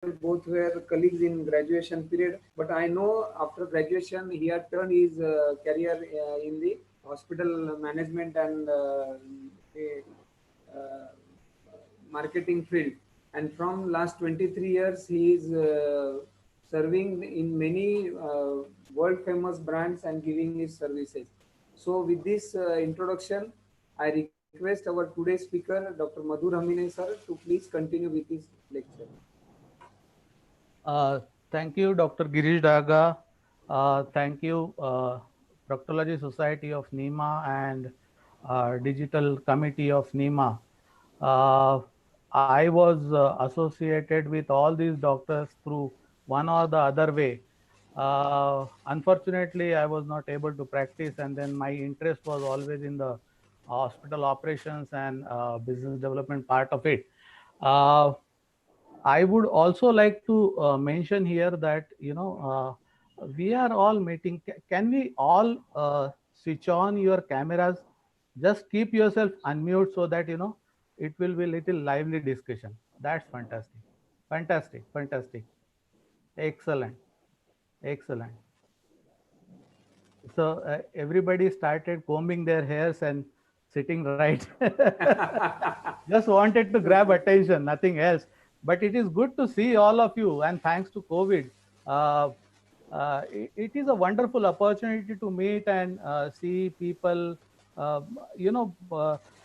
both were colleagues in graduation period. But I know after graduation he had turned his career in the hospital management and uh, marketing field. And from last 23 years, he is serving in many world famous brands and giving his services. So with this introduction, I request our today's speaker, Dr. Madhur Hamine sir, to please continue with his lecture. Uh, Thank you, Dr. Girish Daga. Thank you, Proctology Society of NEMA and Digital Committee of NEMA. Uh, I was associated with all these doctors through one or the other way. Unfortunately, I was not able to practice, and then my interest was always in the hospital operations and business development part of it. Uh, I would also like to mention here that we are all meeting. Can we all switch on your cameras? Just keep yourself unmute so that it will be little lively discussion. That's fantastic, fantastic, fantastic, excellent, excellent. So everybody started combing their hairs and sitting right. Just wanted to grab attention, nothing else. But it is good to see all of you, and thanks to COVID, uh, it is a wonderful opportunity to meet and see people. Uh, you know,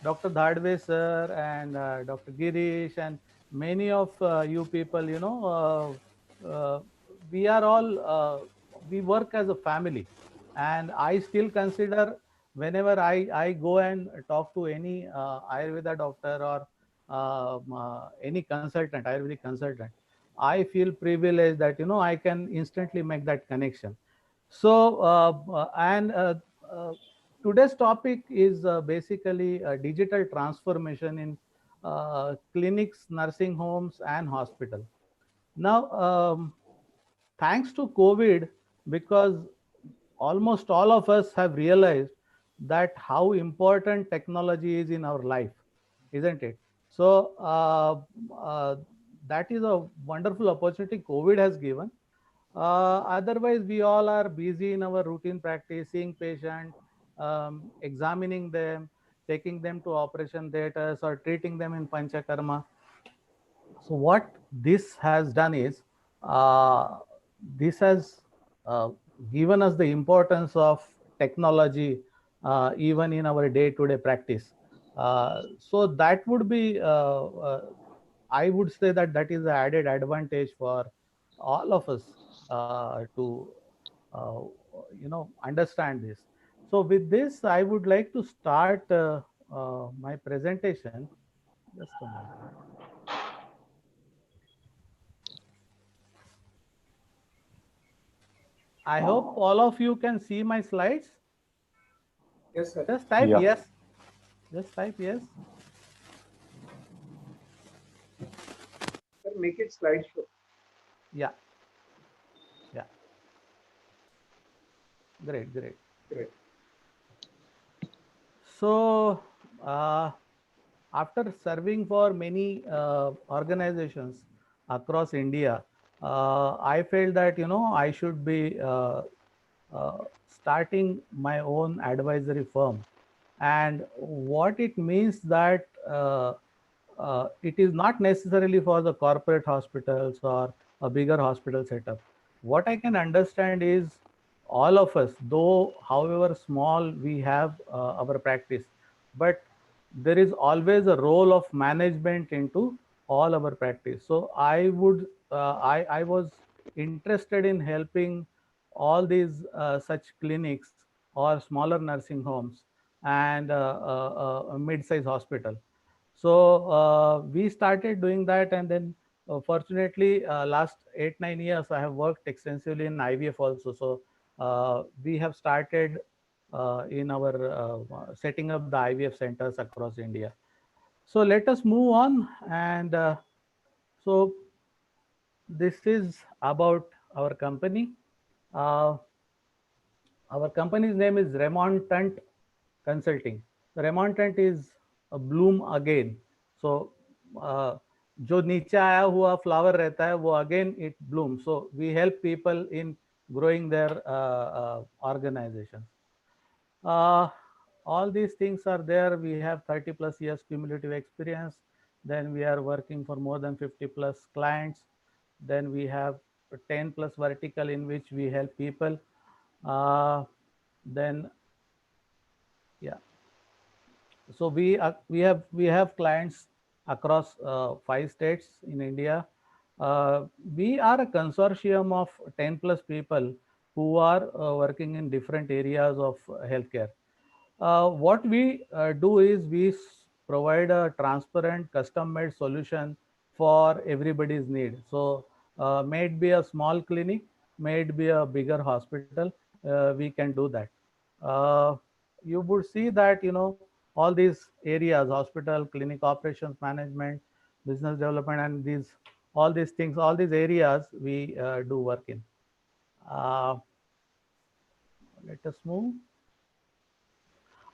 Dr. Dhadve sir and Dr. Girish and many of you people. We are all we work as a family, and I still consider whenever I go and talk to any Ayurveda doctor or any consultant, Ayurvedic consultant, I feel privileged that I can instantly make that connection. So and today's topic is basically digital transformation in clinics, nursing homes, and hospital. Now, thanks to COVID, because almost all of us have realized that how important technology is in our life, isn't it? So that is a wonderful opportunity COVID has given. Otherwise, we all are busy in our routine practice, seeing patient, examining them, taking them to operation theaters or treating them in panchakarma. So what this has done is, uh, this has uh, given us the importance of technology even in our day-to-day practice. So that would be, I would say that that is the added advantage for all of us to uh, understand this. So with this, I would like to start my presentation. Just a moment. I hope all of you can see my slides. Yes, sir. Just type Yeah. yes. Just type yes. Sir, make it slideshow. Yeah. Yeah. Great. Great. Great. So, uh, after serving for many organizations across India, I felt that I should be starting my own advisory firm, and what it means that it is not necessarily for the corporate hospitals or a bigger hospital setup. What I can understand is all of us, though however small we have our practice, but there is always a role of management into all our practice. So I was interested in helping all these such clinics or smaller nursing homes and a mid-size hospital. So we started doing that, and then fortunately, last 8-9 years, I have worked extensively in IVF also. So we have started in our setting up the IVF centers across India. So let us move on, and so this is about our company. Uh, our company's name is Remontant Consulting. Remontant is a bloom again. So uh, जो नीचे आया हुआ flower रहता है वो again it bloom. So we help people in growing their organizations. All these things are there. We have 30 plus years cumulative experience. Then we are working for more than 50 plus clients. Then we have 10 plus vertical in which we help people. Then yeah, so we have clients across 5 states in India. We are a consortium of 10 plus people who are working in different areas of healthcare. What we do is we provide a transparent custom made solution for everybody's need. So may it be a small clinic, may it be a bigger hospital, we can do that. uh, you would see that, all these areas, hospital, clinic operations management, business development, and all these things, all these areas we do work in. uh, Let us move.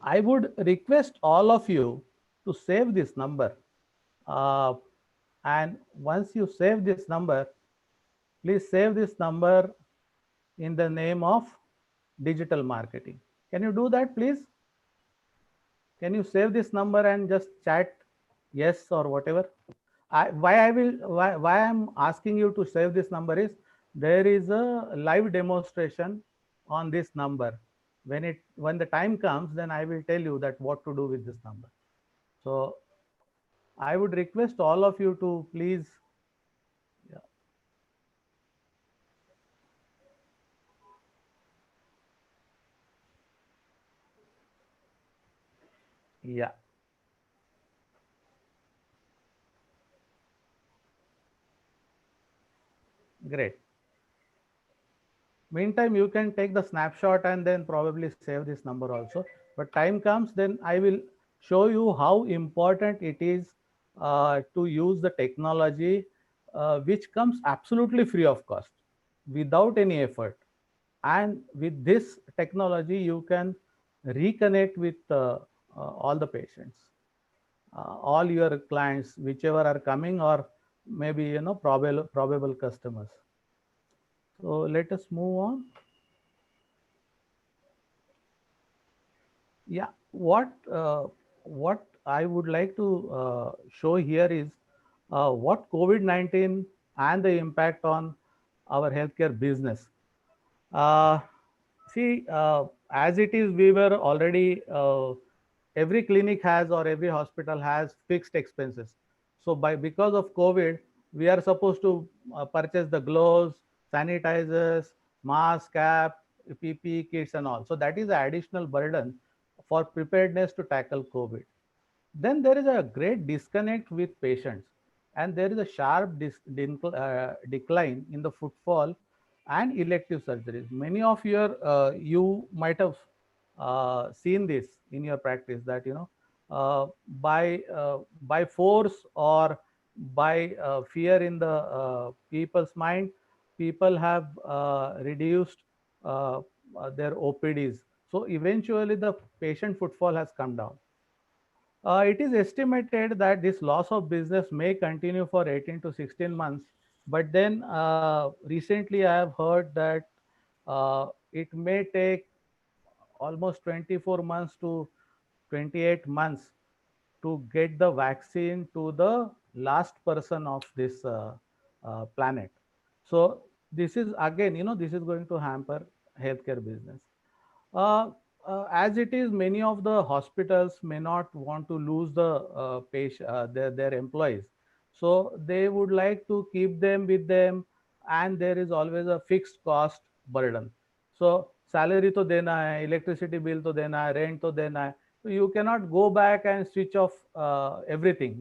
I would request all of you to save this number. Uh, and once you save this number, please save this number in the name of digital marketing. Can you do that, please? Can you save this number and just chat yes or whatever? Why I'm asking you to save this number is there is a live demonstration on this number. When the time comes, then I will tell you that what to do with this number. So I would request all of you to please. Yeah. Yeah. Great. Meantime, you can take the snapshot and then probably save this number also. But time comes, then I will show you how important it is to use the technology, which comes absolutely free of cost, without any effort. And with this technology, you can reconnect with all the patients, all your clients, whichever are coming, or maybe probable customers. So let us move on. Yeah, what I would like to show here is what COVID-19 and the impact on our healthcare business. Uh, See, as it is, we were already, every clinic has or every hospital has fixed expenses. So because of COVID, we are supposed to purchase the gloves, sanitizers, mask, cap, PPE kits, and all. So that is an additional burden for preparedness to tackle COVID. Then there is a great disconnect with patients, and there is a sharp decline in the footfall and elective surgeries. Many of you might have seen this in your practice, that by force or by fear in the people's mind, people have reduced their OPDs. So eventually the patient footfall has come down. It is estimated that this loss of business may continue for 18 to 16 months. But then recently I have heard that it may take almost 24 months to 28 months to get the vaccine to the last person of this planet. So this is again, this is going to hamper healthcare business. Uh, as it is, many of the hospitals may not want to lose the their employees, so they would like to keep them with them, and there is always a fixed cost burden. So salary to dena hai, electricity bill to dena hai, rent to dena hai. So you cannot go back and switch off everything.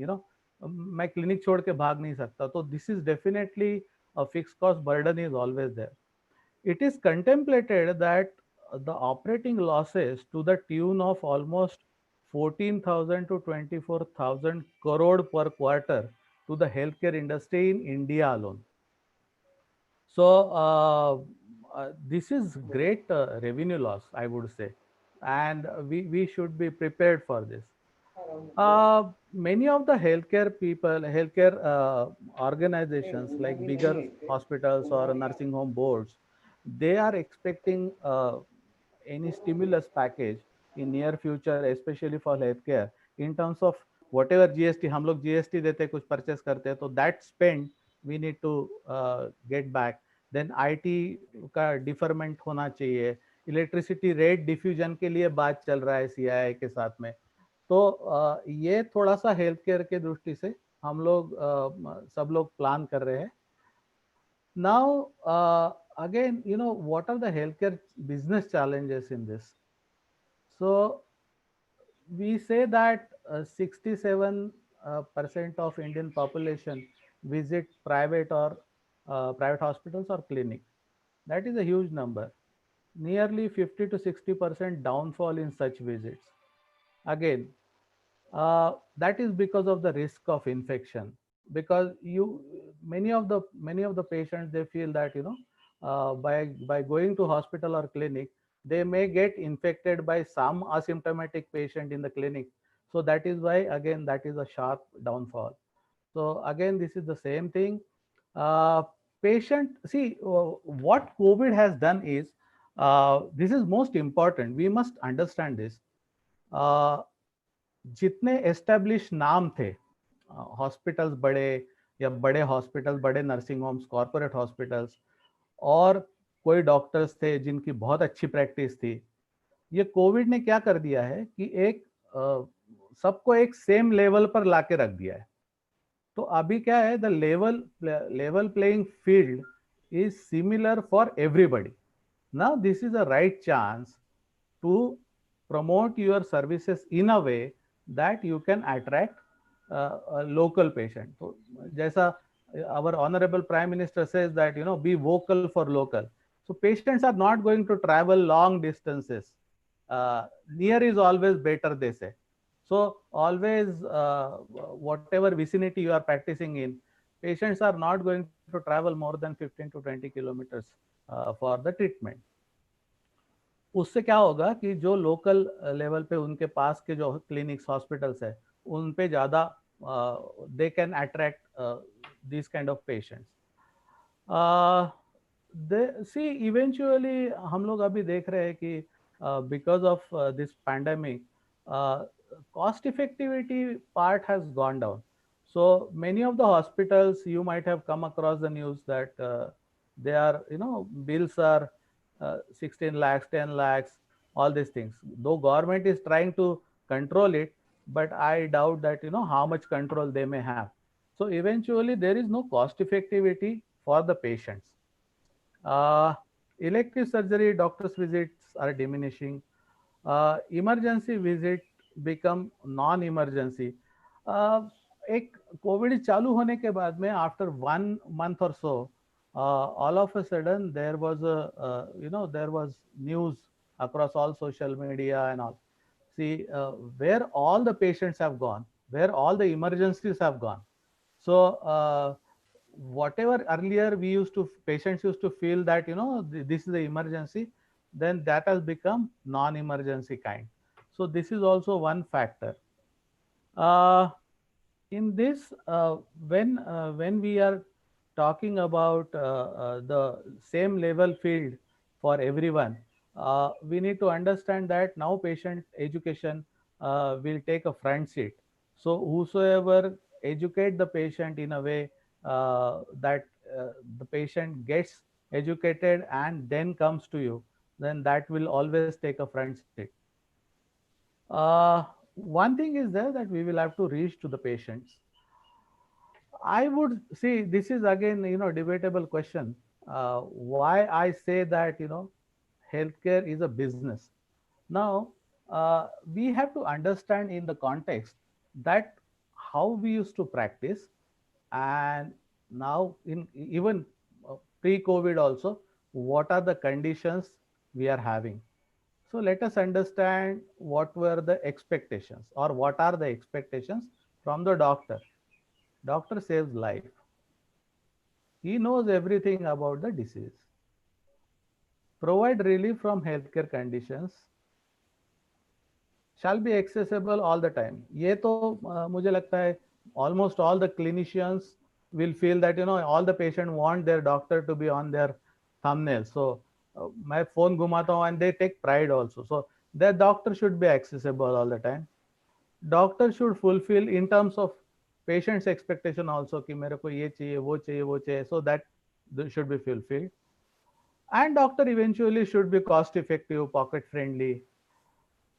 मैं clinic छोड़ के भाग नहीं सकता. So this is definitely a fixed cost burden is always there. It is contemplated that the operating losses to the tune of almost 14,000 to 24,000 crore per quarter to the healthcare industry in India alone. So this is great revenue loss, I would say, and we should be prepared for this. many of the healthcare people, healthcare organizations like bigger hospitals or nursing home boards, they are expecting any stimulus package in near future, especially for healthcare, in terms of whatever GST, हम लोग GST देते हैं, कुछ purchase करते हैं, तो that spend we need to get back. Then IT का deferment होना चाहिए, इलेक्ट्रिसिटी रेट डिफ्यूजन के लिए बात चल रहा है CII के साथ में। तो ये थोड़ा सा हेल्थ केयर के दृष्टि से हम लोग सब लोग प्लान कर रहे हैं। Now again what are the health care business challenges in this? So we say that 67% of Indian population visit private or private hospitals or clinic. That is a huge number. Nearly 50 to 60% downfall in such visits. Again, that is because of the risk of infection. Because many of the patients, they feel that by going to hospital or clinic, they may get infected by some asymptomatic patient in the clinic. So that is why, again, that is a sharp downfall. So again, this is the same thing. uh, Patient, see, what COVID has done is, this is most important, we must understand this. uh, जितने establish नाम थे, hospitals बड़े, या बड़े hospital, बड़े nursing homes, corporate hospitals, और कोई doctors थे जिनकी बहुत अच्छी प्रैक्टिस थी, ये कोविड ने क्या कर दिया है कि एक सबको एक सेम लेवल पर लाके रख दिया है। तो अभी क्या है, the level playing field is similar for everybody. Now this is a right chance to promote your services in a way that you can attract a local patient. So jaisa our honorable prime minister says that be vocal for local. So patients are not going to travel long distances. Near is always better, they say. So always, whatever vicinity you are practicing in, patients are not going to travel more than 15 to 20 kilometers for the treatment. उससे क्या होगा कि जो local level पे उनके पास के जो clinics, hospitals है, उन पे ज़्यादा they can attract this kind of patients. See eventually हम लोग अभी देख रहे हैं कि because of this pandemic, cost effectivity part has gone down. So many of the hospitals, you might have come across the news that they are, bills are 16 lakhs, 10 lakhs, all these things. Though government is trying to control it, but I doubt that how much control they may have. So eventually there is no cost effectivity for the patients. uh, Elective surgery, doctors visits are diminishing. Emergency visit become non-emergency. uh, एक Covid चालू होने के बाद में, after 1 month or so, all of a sudden there was there was news across all social media and all. See, where all the patients have gone, where all the emergencies have gone. So whatever earlier we used to, patients used to feel that this is the emergency, then that has become non-emergency kind. So this is also one factor. uh, in this, when we are talking about the same level field for everyone, we need to understand that now patient education will take a front seat. So whosoever educate the patient in a way that the patient gets educated and then comes to you, then that will always take a front seat. One thing is there that we will have to reach to the patients. I would see, this is again, debatable question. Why I say that, healthcare is a business. Now, we have to understand in the context that how we used to practice, and now in even pre-COVID also, what are the conditions we are having. So let us understand what were the expectations, or what are the expectations from the doctor. Doctor saves life. He knows everything about the disease. Provide relief from healthcare conditions. shall be accessible all the time. ये तो मुझे लगता है almost all the clinicians will feel that all the patient want their doctor to be on their thumbnail. So मैं phone घुमाता हूँ and they take pride also. So their doctor should be accessible all the time. Doctor should fulfill in terms of patient's expectation also कि मेरे को ये चाहिए वो चाहिए वो चाहिए, so that should be fulfilled. And doctor eventually should be cost effective, pocket friendly.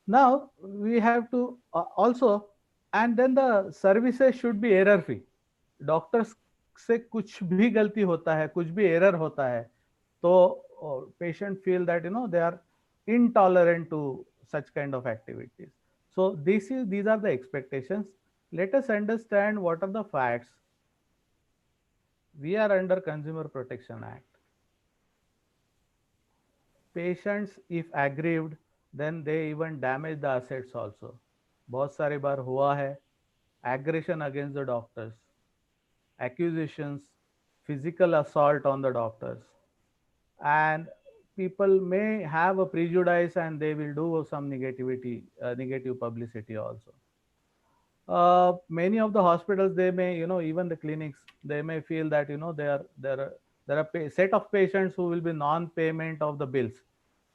Now we have to also, and then the services should be error free. Doctors से कुछ भी गलती होता है, कुछ भी error होता है, तो patient feel that they are intolerant to such kind of activities. So these are the expectations. Let us understand what are the facts. We are under Consumer Protection Act. Patients, if aggrieved, then they even damage the assets also. बहुत सारी बार हुआ है. Aggression against the doctors, accusations, physical assault on the doctors, and people may have a prejudice and they will do some negativity, negative publicity also. Many of the hospitals, they may, even the clinics, they may feel that there are set of patients who will be non-payment of the bills.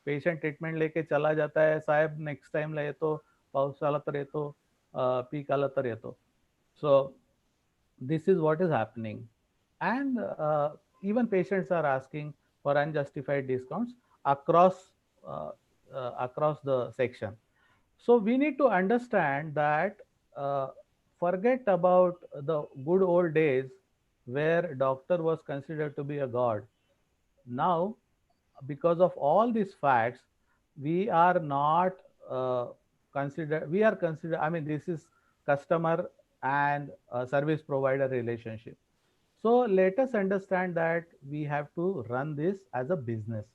Patient treatment लेके चला जाता है, साहब next time ले तो पाउस आला तर येतो, पीक आला तर येतो. So this is what is happening, and even patients are asking for unjustified discounts across across the section. So we need to understand that forget about the good old days where doctor was considered to be a god. Now, because of all these facts, we are not we are considered, I mean, this is customer and service provider relationship. So let us understand that we have to run this as a business.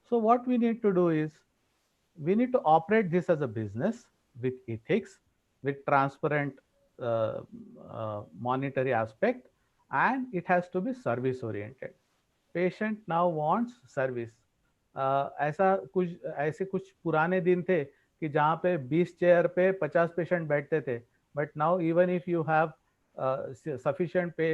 So what we need to do is we need to operate this as a business with ethics, with transparent monetary aspect, and it has to be service oriented. Patient now wants service. ऐसे कुछ पुराने दिन थे कि जहाँ पे 20 chair पे 50 patient बैठते थे, but now even if you have sufficient pay,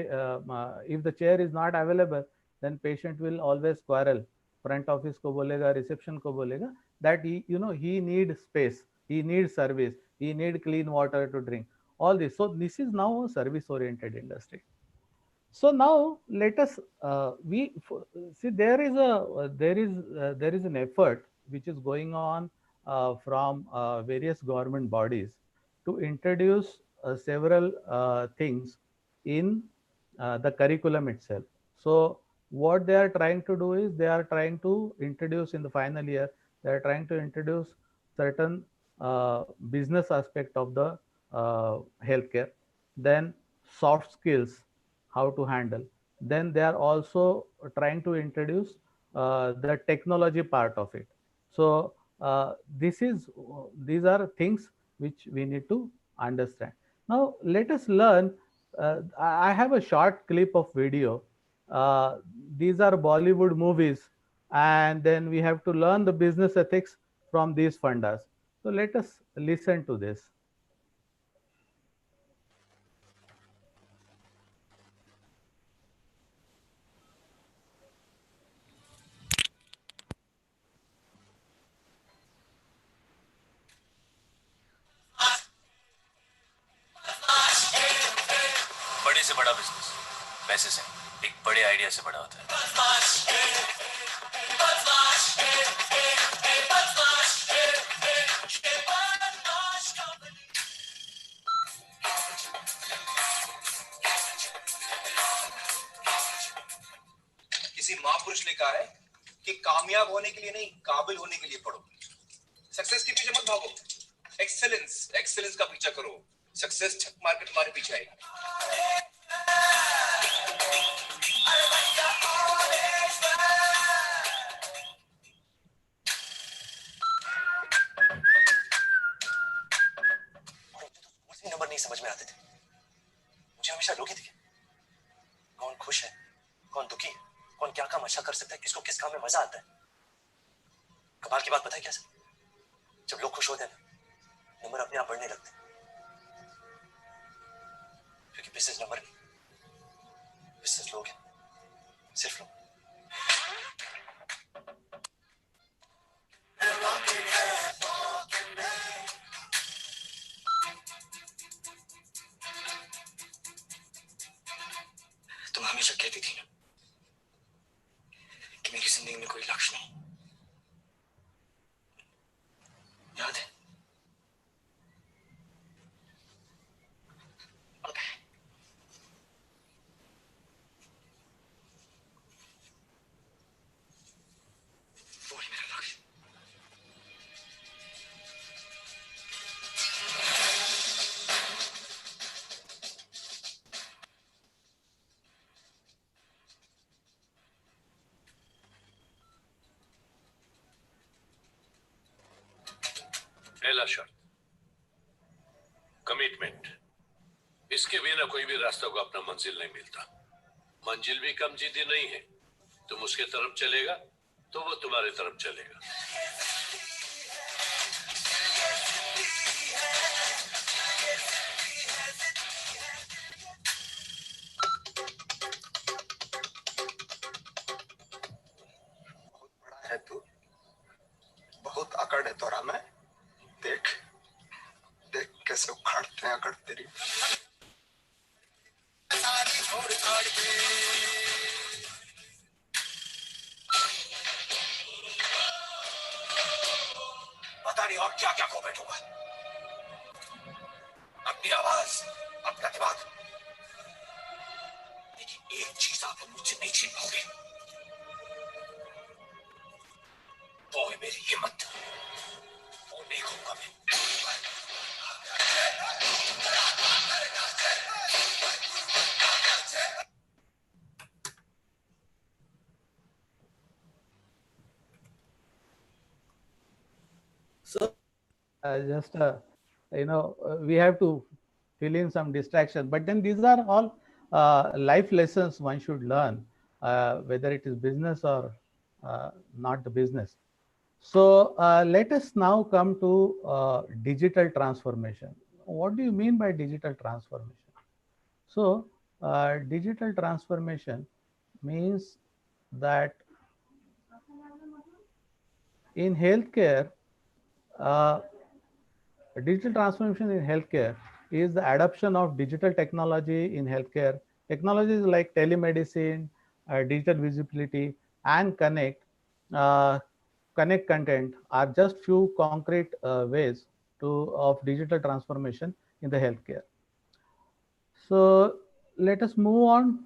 if the chair is not available, then patient will always quarrel. Front office को बोलेगा, reception को बोलेगा that he needs space, he needs service, he needs clean water to drink, all this. So this is now a service oriented industry. So now let us see, there is an effort which is going on from various government bodies to introduce several things in the curriculum itself. So what they are trying to do is they are trying to introduce in the final year, they are trying to introduce certain business aspect of the healthcare, then soft skills, how to handle. Then they are also trying to introduce the technology part of it. So these are things which we need to understand. Now let us learn. I have a short clip of video. These are Bollywood movies, and then we have to learn the business ethics from these fundas. So let us listen to this. बड़े से बड़ा business पैसे से, एक बड़े idea से बड़ा होता है. किसी महापुरुष ने कहा है कि कामयाब होने के लिए नहीं, काबिल होने के लिए पढ़ो. सक्सेस के पीछे मत भागो, एक्सेलेंस का पीछा करो. सक्सेस छक मार के तुम्हारे पीछे आएगी. नंबर नहीं समझ में आते थे. मुझे हमेशा लोग ही दिखे. कौन खुश है, कौन दुखी है, कौन क्या काम अच्छा कर सकता है, किसको किस काम में मजा आता है. कमाल की बात पता है क्या सर? जब लोग खुश होते हैं ना, नंबर अपने आप बढ़ने लगते, क्योंकि बिजनेस नंबर नहीं, बिजनेस लोग हैं, सिर्फ लोग। तुम हमेशा कहती थी ना कि मेरी जिंदगी में कोई लक्ष्य नहीं, याद है? अब है। वही मेरा लक्ष्य। पहला शर्त कमिटमेंट। इसके बिना कोई भी रास्ता को अपना मंजिल नहीं मिलता। मंजिल भी कम जीती नहीं है। तुम उसके तरफ चलेगा तो वो तुम्हारी तरफ चलेगा। बहुत बड़ा है तू, बहुत अकड़ है तोरा में। देख देख कैसे उखाड़ते हैं अकड़ तेरी। पता नहीं और क्या क्या खो बैठूंगा। अपनी आवाज, अपना दिमाग, लेकिन एक चीज आप मुझसे नहीं छीन पाओगे, वो है मेरी हिम्मत। वो नहीं खोऊंगा मैं। So just we have to fill in some distraction, but then these are all life lessons one should learn, whether it is business or not the business. So let us now come to digital transformation. What do you mean by digital transformation? So digital transformation means that in healthcare, uh, digital transformation in healthcare is the adoption of digital technology in healthcare. Technologies like telemedicine, digital visibility, and uh, connect content are just few concrete ways of digital transformation in the healthcare. So let us move on.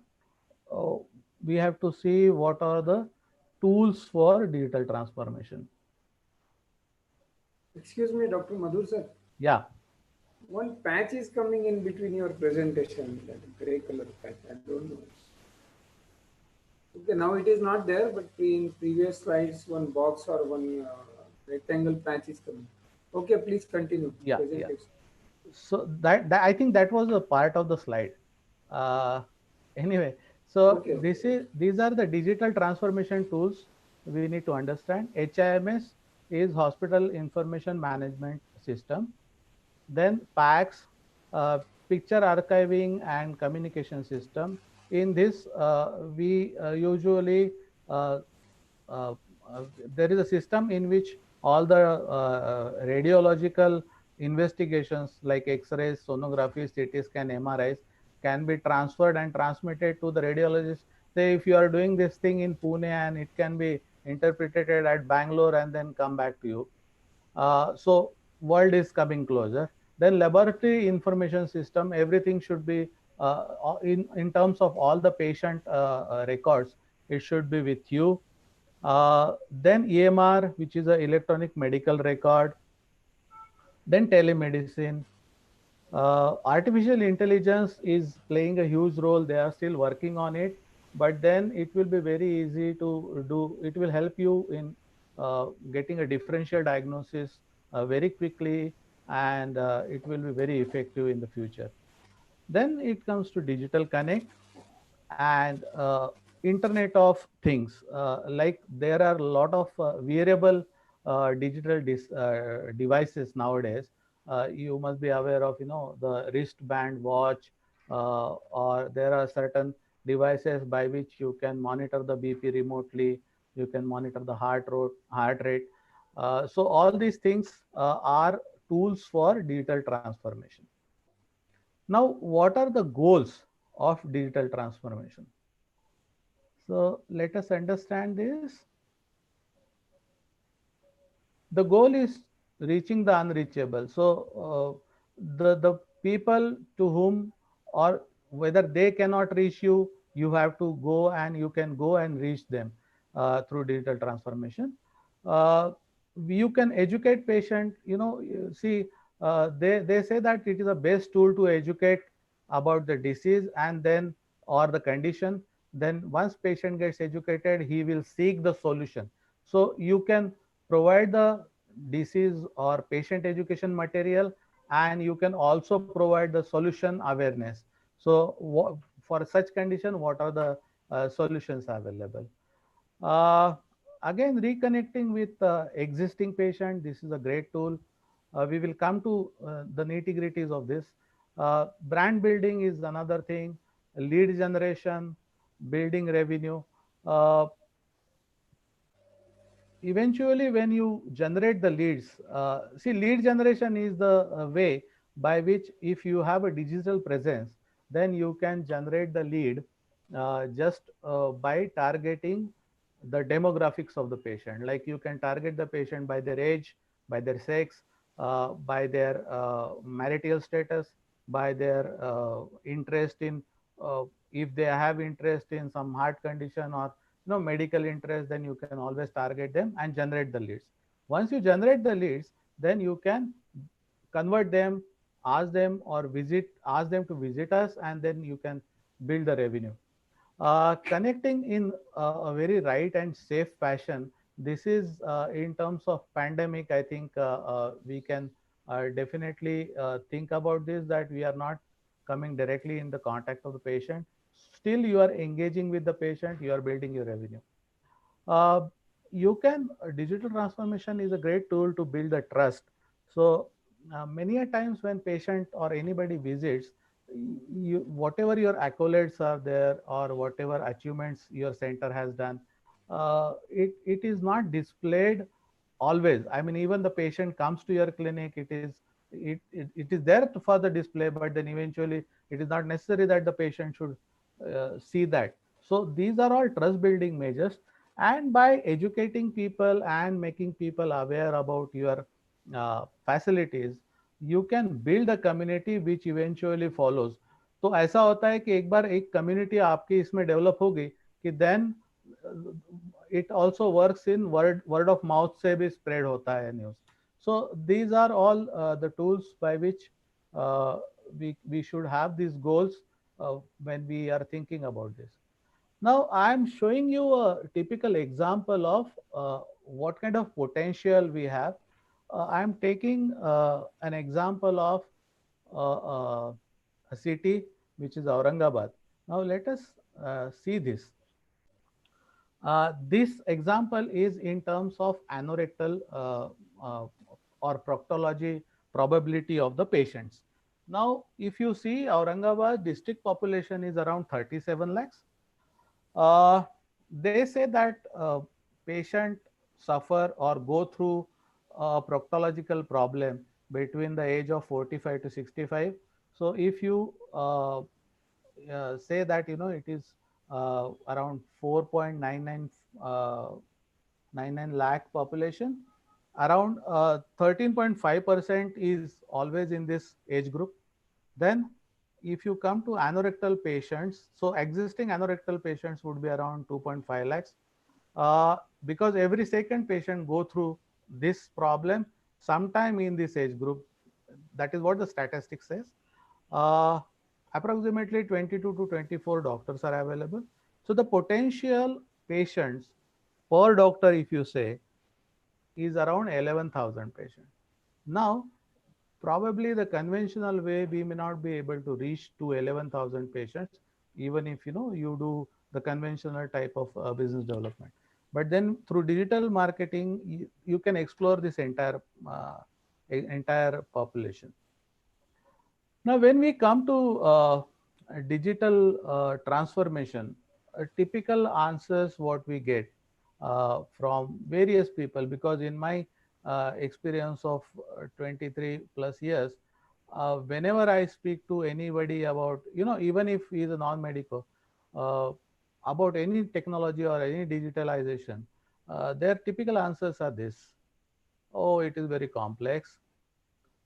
Uh, we have to see what are the tools for digital transformation. Excuse me, Dr. Madhur sir. Yeah. One patch is coming in between your presentation, that gray color patch. I don't know. Okay, now it is not there, but in previous slides, one box or one rectangle patch is coming. Okay, please continue. Yeah, presentation. yeah. So that I think that was a part of the slide. Anyway, so Okay. these are the digital transformation tools we need to understand. HIMS is Hospital Information Management System. Then PACS, Picture Archiving and Communication System. In this, we usually uh, there is a system in which all the radiological investigations like X-rays, sonography, CT scan, MRIs can be transferred and transmitted to the radiologist. Say if you are doing this thing in Pune and it can be interpreted at Bangalore and then come back to you. So world is coming closer. Then laboratory information system, everything should be in terms of all the patient records, it should be with you. Then EMR, which is an electronic medical record. Then telemedicine. Artificial intelligence is playing a huge role. They are still working on it, but then it will be very easy to do. It will help you in getting a differential diagnosis very quickly, and it will be very effective in the future. Then it comes to digital connect and Internet of Things. Like there are a lot of wearable digital devices nowadays, You must be aware of, the wristband watch, or there are certain devices by which you can monitor the BP remotely. You can monitor the heart rate. So all these things are tools for digital transformation. Now, what are the goals of digital transformation? So let us understand this. The goal is reaching the unreachable. So the people to whom, or whether they cannot reach you, you have to go and you can go and reach them through digital transformation. uh, you can educate patient, see, they say that it is the best tool to educate about the disease and then, or the condition. Then once patient gets educated, he will seek the solution. So you can provide the disease or patient education material, and you can also provide the solution awareness. So for such condition, what are the solutions available? uh, Again, reconnecting with existing patient, this is a great tool. We will come to the nitty gritties of this. Brand building is another thing. Lead generation, building revenue. uh, Eventually, when you generate the leads, see, lead generation is the way by which, if you have a digital presence, then you can generate the lead just by targeting the demographics of the patient. Like, you can target the patient by their age, by their sex, by their marital status, by their interest in, if they have interest in some heart condition or medical interest, then you can always target them and generate the leads. Once you generate the leads, then you can convert them, ask them to visit us, and then you can build the revenue. Connecting in a very right and safe fashion. This is in terms of pandemic. I think we can definitely think about this, that we are not coming directly in the contact of the patient. Still, you are engaging with the patient. You are building your revenue. uh, you can Digital transformation is a great tool to build the trust. So many a times when patient or anybody visits you, whatever your accolades are there, or whatever achievements your center has done, it is not displayed always. I mean, even the patient comes to your clinic, it is there for the display, but then eventually it is not necessary that the patient should see that. So these are all trust building measures, and by educating people and making people aware about your facilities, you can build a community which eventually follows. तो ऐसा होता है कि एक बार एक community आपकी इसमें develop हो गई कि then it also works in word of mouth से भी spread होता है news. So these are all the tools by which we should have these goals when we are thinking about this. Now I am showing you a typical example of what kind of potential we have. I am taking an example of a city which is Aurangabad. Now let us see this. This example is in terms of anorectal or proctology probability of the patients. Now, if you see, Aurangabad district population is around 37 lakhs. Uh, they say that patient suffer or go through a proctological problem between the age of 45 to 65. So if you say that it is around 4.99 lakh population, around 13.5% is always in this age group. Then if you come to anorectal patients, so existing anorectal patients would be around 2.5 lakhs, because every second patient go through this problem sometime in this age group. That is what the statistic says. uh, Approximately 22 to 24 doctors are available. So the potential patients per doctor, if you say, is around 11,000 patients. Now, probably the conventional way, we may not be able to reach to 11,000 patients, even if you do the conventional type of business development. But then through digital marketing, you can explore this entire population. Now, when we come to digital transformation, typical answers what we get from various people, because in my experience of 23 plus years, whenever I speak to anybody about, even if he is a non-medical, uh, about any technology or any digitalization, their typical answers are this: oh, it is very complex.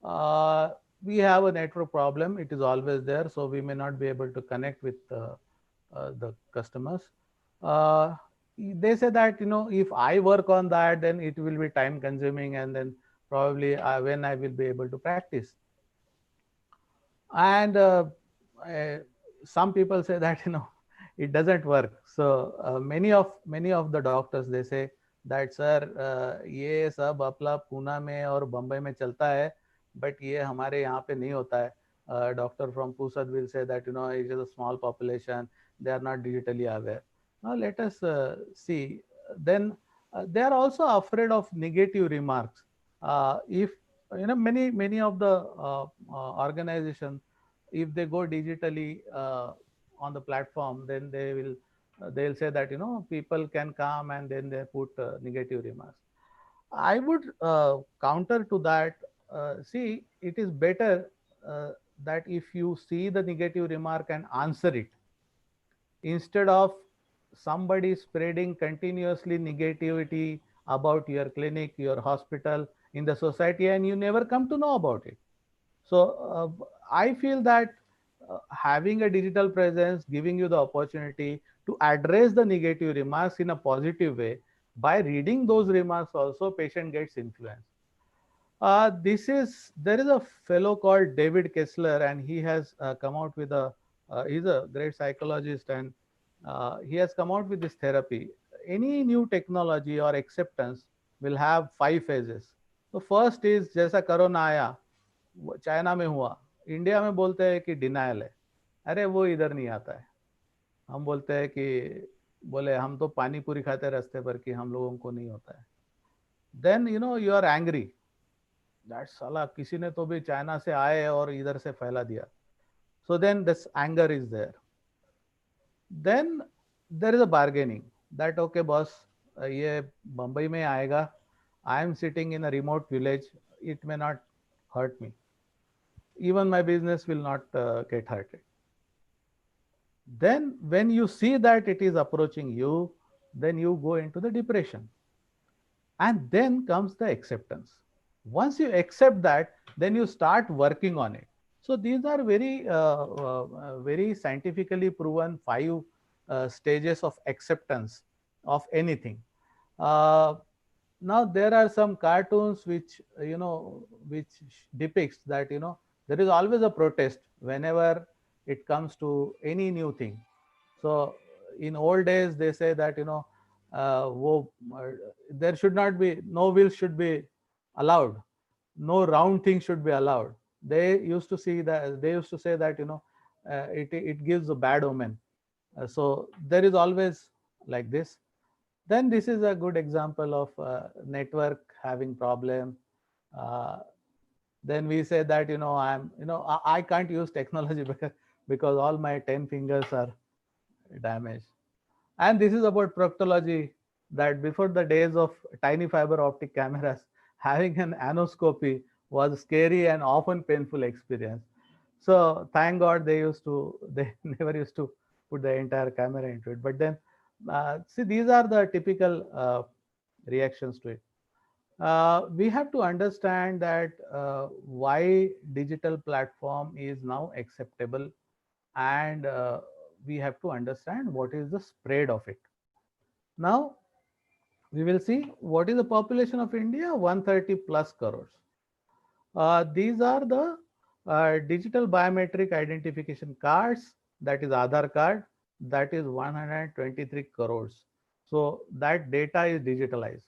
Uh, we have a network problem. It is always there, so we may not be able to connect with the customers. Uh, they say that, if I work on that, then it will be time consuming, and then probably when I will be able to practice. And uh, some people say that, it doesn't work. So many of the doctors, they say that, sir, ये सब अपना पूना में और बम्बई में चलता है, but ये हमारे यहाँ पे नहीं होता है. Doctor from Pusat will say that, it is a small population, they are not digitally aware. Now let us see. Then they are also afraid of negative remarks. If many of the organizations, if they go digitally on the platform, then they'll say that, people can come and then they put negative remarks. I would counter to that. See, it is better that if you see the negative remark and answer it, instead of somebody spreading continuously negativity about your clinic, your hospital in the society, and you never come to know about it. So I feel that having a digital presence, giving you the opportunity to address the negative remarks in a positive way. By reading those remarks also, patient gets influenced. There is a fellow called David Kessler, and he has come out with he's a great psychologist, and he has come out with this therapy. Any new technology or acceptance will have 5 phases. So first is, जैसा corona आया, China में हुआ, India में बोलते हैं कि denial है, अरे वो इधर नहीं आता है. हम बोलते हैं कि बोले हम तो पानी पूरी खाते रास्ते पर, कि हम लोगों को नहीं होता है. Then you are angry that साला किसी ने तो भी चाइना से आए और इधर से फैला दिया. So then this anger is there. Then there is a bargaining that okay boss, ये बंबई में आएगा, I am sitting in a remote village, it may not hurt me, even my business will not get hurted. Then when you see that it is approaching you, then you go into the depression, and then comes the acceptance. Once you accept that, then you start working on it. So these are very scientifically proven 5 stages of acceptance of anything. Now there are some cartoons which depicts that, there is always a protest whenever it comes to any new thing. So in old days they say that, there should not be, no wheels should be allowed, no round thing should be allowed. They used to say that, it gives a bad omen. So there is always like this. Then this is a good example of network having problem. Then we say that, I can't use technology because all my 10 fingers are damaged. And this is about proctology, that before the days of tiny fiber optic cameras, having an anoscopy was a scary and often painful experience. So thank God they never used to put the entire camera into it. But then, see, these are the typical reactions to it. We have to understand that why digital platform is now acceptable, and we have to understand what is the spread of it. Now, we will see what is the population of India, 130 plus crores. These are the digital biometric identification cards, that is Aadhaar card, that is 123 crores. So that data is digitalized.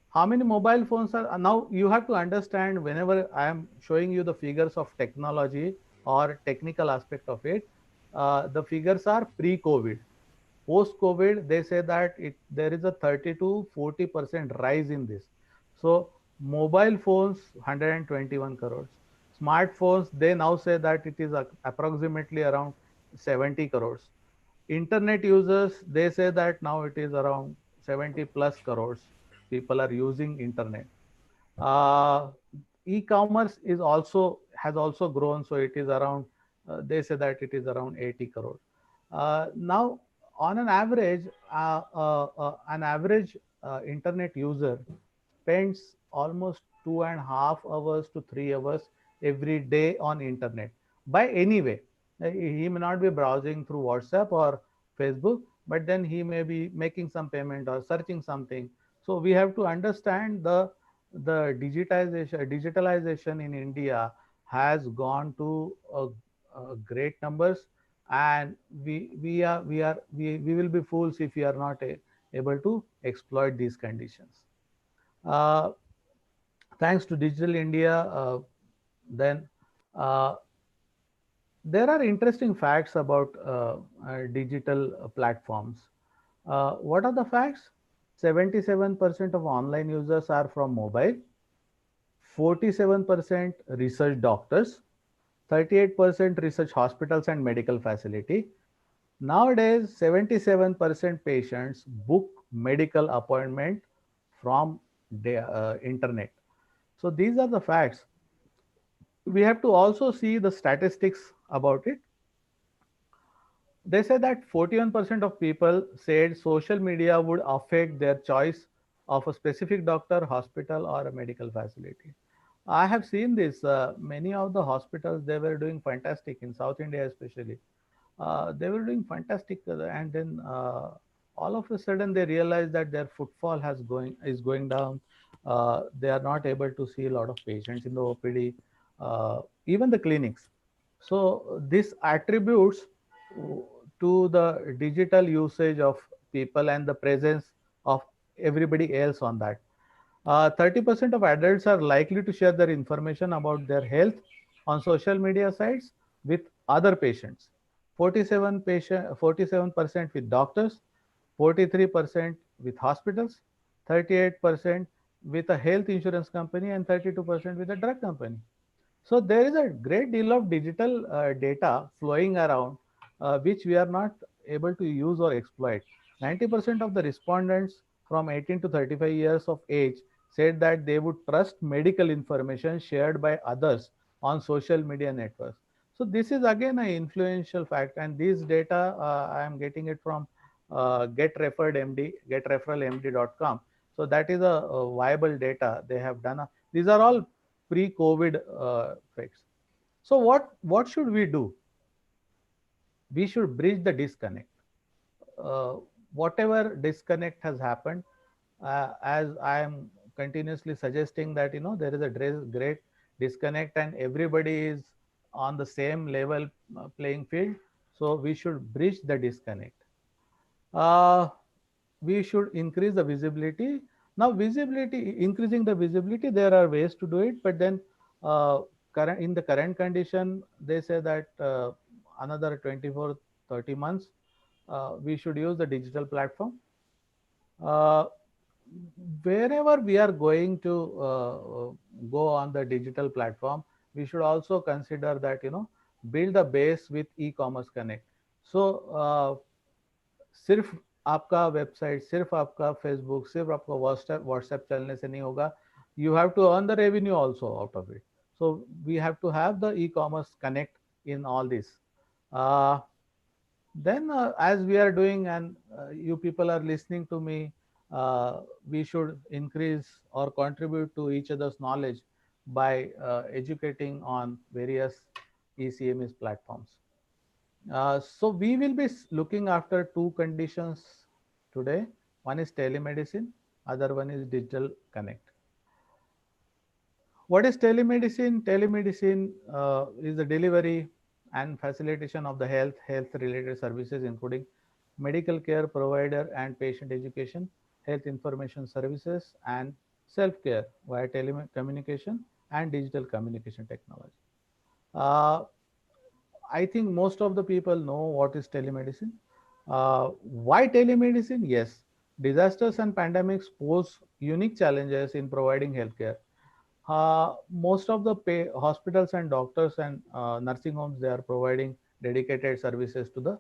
How many mobile phones are now? You have to understand, whenever I am showing you the figures of technology or technical aspect of it, the figures are pre-COVID. Post-COVID, they say that there is a 30 to 40% rise in this. So Mobile phones, 121 crores. Smartphones, they now say that it is approximately around 70 crores. Internet users, they say that now it is around 70 plus crores. People are using internet. Uh, E-commerce is also has also grown, so it is around. They say that it is around 80 crore. Now, on an average internet user spends almost 2.5 hours to 3 hours every day on internet by any way. He may not be browsing through WhatsApp or Facebook, but then he may be making some payment or searching something. So we have to understand the digitalization in India has gone to great numbers, and we will be fools if we are not able to exploit these conditions. Uh, Thanks to Digital India, then uh, there are interesting facts about digital platforms. What are the facts? 77% of online users are from mobile, 47% research doctors, 38% research hospitals and medical facility. Nowadays, 77% patients book medical appointment from the internet. So these are the facts. We have to also see the statistics about it. They say that 41% of people said social media would affect their choice of a specific doctor, hospital, or a medical facility. I have seen this. Many of the hospitals, they were doing fantastic in South India, especially. They were doing fantastic, and then all of a sudden they realized that their footfall is going down. They are not able to see a lot of patients in the OPD, even the clinics. So this attributes to the digital usage of people and the presence of everybody else on that. 30% of adults are likely to share their information about their health on social media sites with other patients. 47% with doctors, 43% with hospitals, 38% with a health insurance company, and 32% with a drug company. So there is a great deal of digital data flowing around, which we are not able to use or exploit. 90% of the respondents from 18 to 35 years of age said that they would trust medical information shared by others on social media networks. So this is again an influential fact, and these data I am getting it from getreferralmd.com. So that is a viable data they have done. These are all pre-COVID effects. So what should we do? We should bridge the disconnect. Uh, Whatever disconnect has happened, as I am continuously suggesting that there is a great disconnect and everybody is on the same level playing field. So we should bridge the disconnect. Uh, we should increase the visibility. Now, increasing the visibility, there are ways to do it, but then in the current condition, they say that another 24, 30 months, we should use the digital platform. Uh, Wherever we are going to go on the digital platform, we should also consider that build a base with e-commerce connect. So सिर्फ आपका website, सिर्फ आपका Facebook, सिर्फ आपका WhatsApp चलने से नहीं होगा. You have to earn the revenue also out of it. So we have to have the e-commerce connect in all this. Then as we are doing, and you people are listening to me, we should increase or contribute to each other's knowledge by educating on various ECMS platforms. So we will be looking after two conditions today. One is telemedicine, other one is digital connect. What is telemedicine? Telemedicine is the delivery and facilitation of the health related services, including medical care provider and patient education, health information services, and self-care via telecommunication and digital communication technology. Uh, I think most of the people know what is telemedicine. Why telemedicine? Yes, disasters and pandemics pose unique challenges in providing healthcare. Most of the hospitals and doctors and nursing homes, they are providing dedicated services to the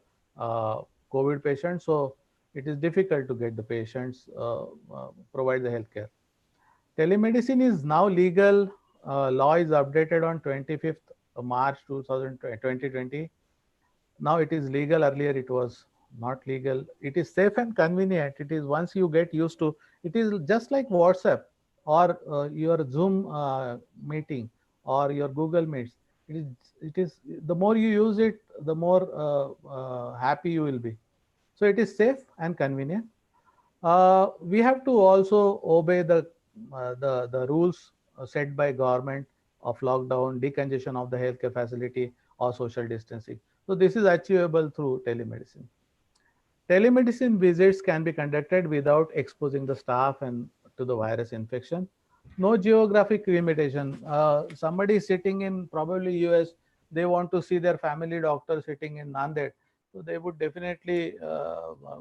COVID patients. So it is difficult to get the patients provide the healthcare. Telemedicine is now legal. Law is updated on 25th March 2020. Now it is legal. Earlier it was not legal. It is safe and convenient. It is, once you get used to, it is just like WhatsApp or your Zoom meeting or your Google Meets. It is the more you use it, the more happy you will be. So it is safe and convenient. We have to also obey the rules set by government of lockdown, decongestion of the healthcare facility, or social distancing. So this is achievable through telemedicine. Telemedicine visits can be conducted without exposing the staff and to the virus infection. No geographic limitation. Somebody sitting in probably US, they want to see their family doctor sitting in Nanded. So they would definitely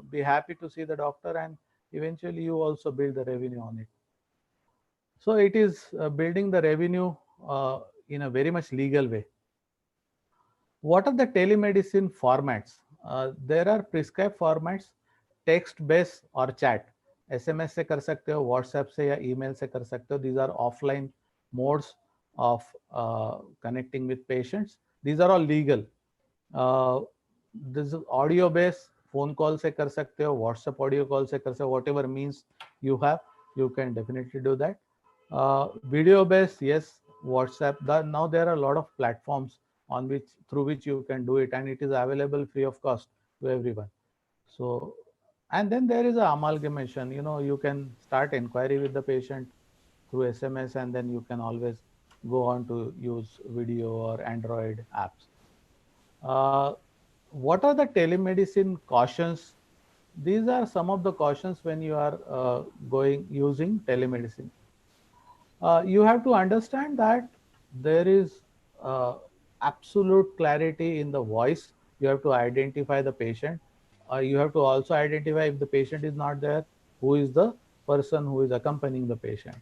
be happy to see the doctor, and eventually you also build the revenue on it. So it is building the revenue in a very much legal way. What are the telemedicine formats? There are prescribed formats, text based or chat. SMS से कर सकते हो, WhatsApp से या email से कर सकते हो. These are offline modes of connecting with patients. These are all legal. This is audio based, phone call से कर सकते हो, WhatsApp audio call से कर सकते हो. Whatever means you have, you can definitely do that. Video based, yes, WhatsApp. Now there are a lot of platforms on which, through which you can do it, and it is available free of cost to everyone. So, and then there is a amalgamation. You can start inquiry with the patient through SMS, and then you can always go on to use video or Android apps. What are the telemedicine cautions? These are some of the cautions when you are using telemedicine. You have to understand that there is absolute clarity in the voice. You have to identify the patient. You have to also identify, if the patient is not there, who is the person who is accompanying the patient.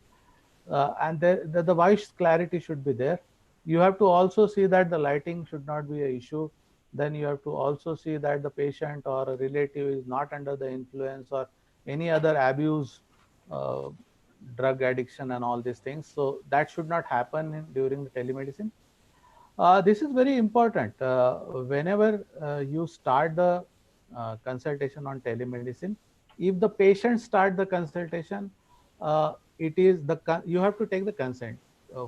And the voice clarity should be there. You have to also see that the lighting should not be an issue. Then you have to also see that the patient or a relative is not under the influence or any other abuse, drug addiction and all these things. So that should not happen during the telemedicine. This is very important. Whenever you start the consultation on telemedicine, if the patient start the consultation, you have to take the consent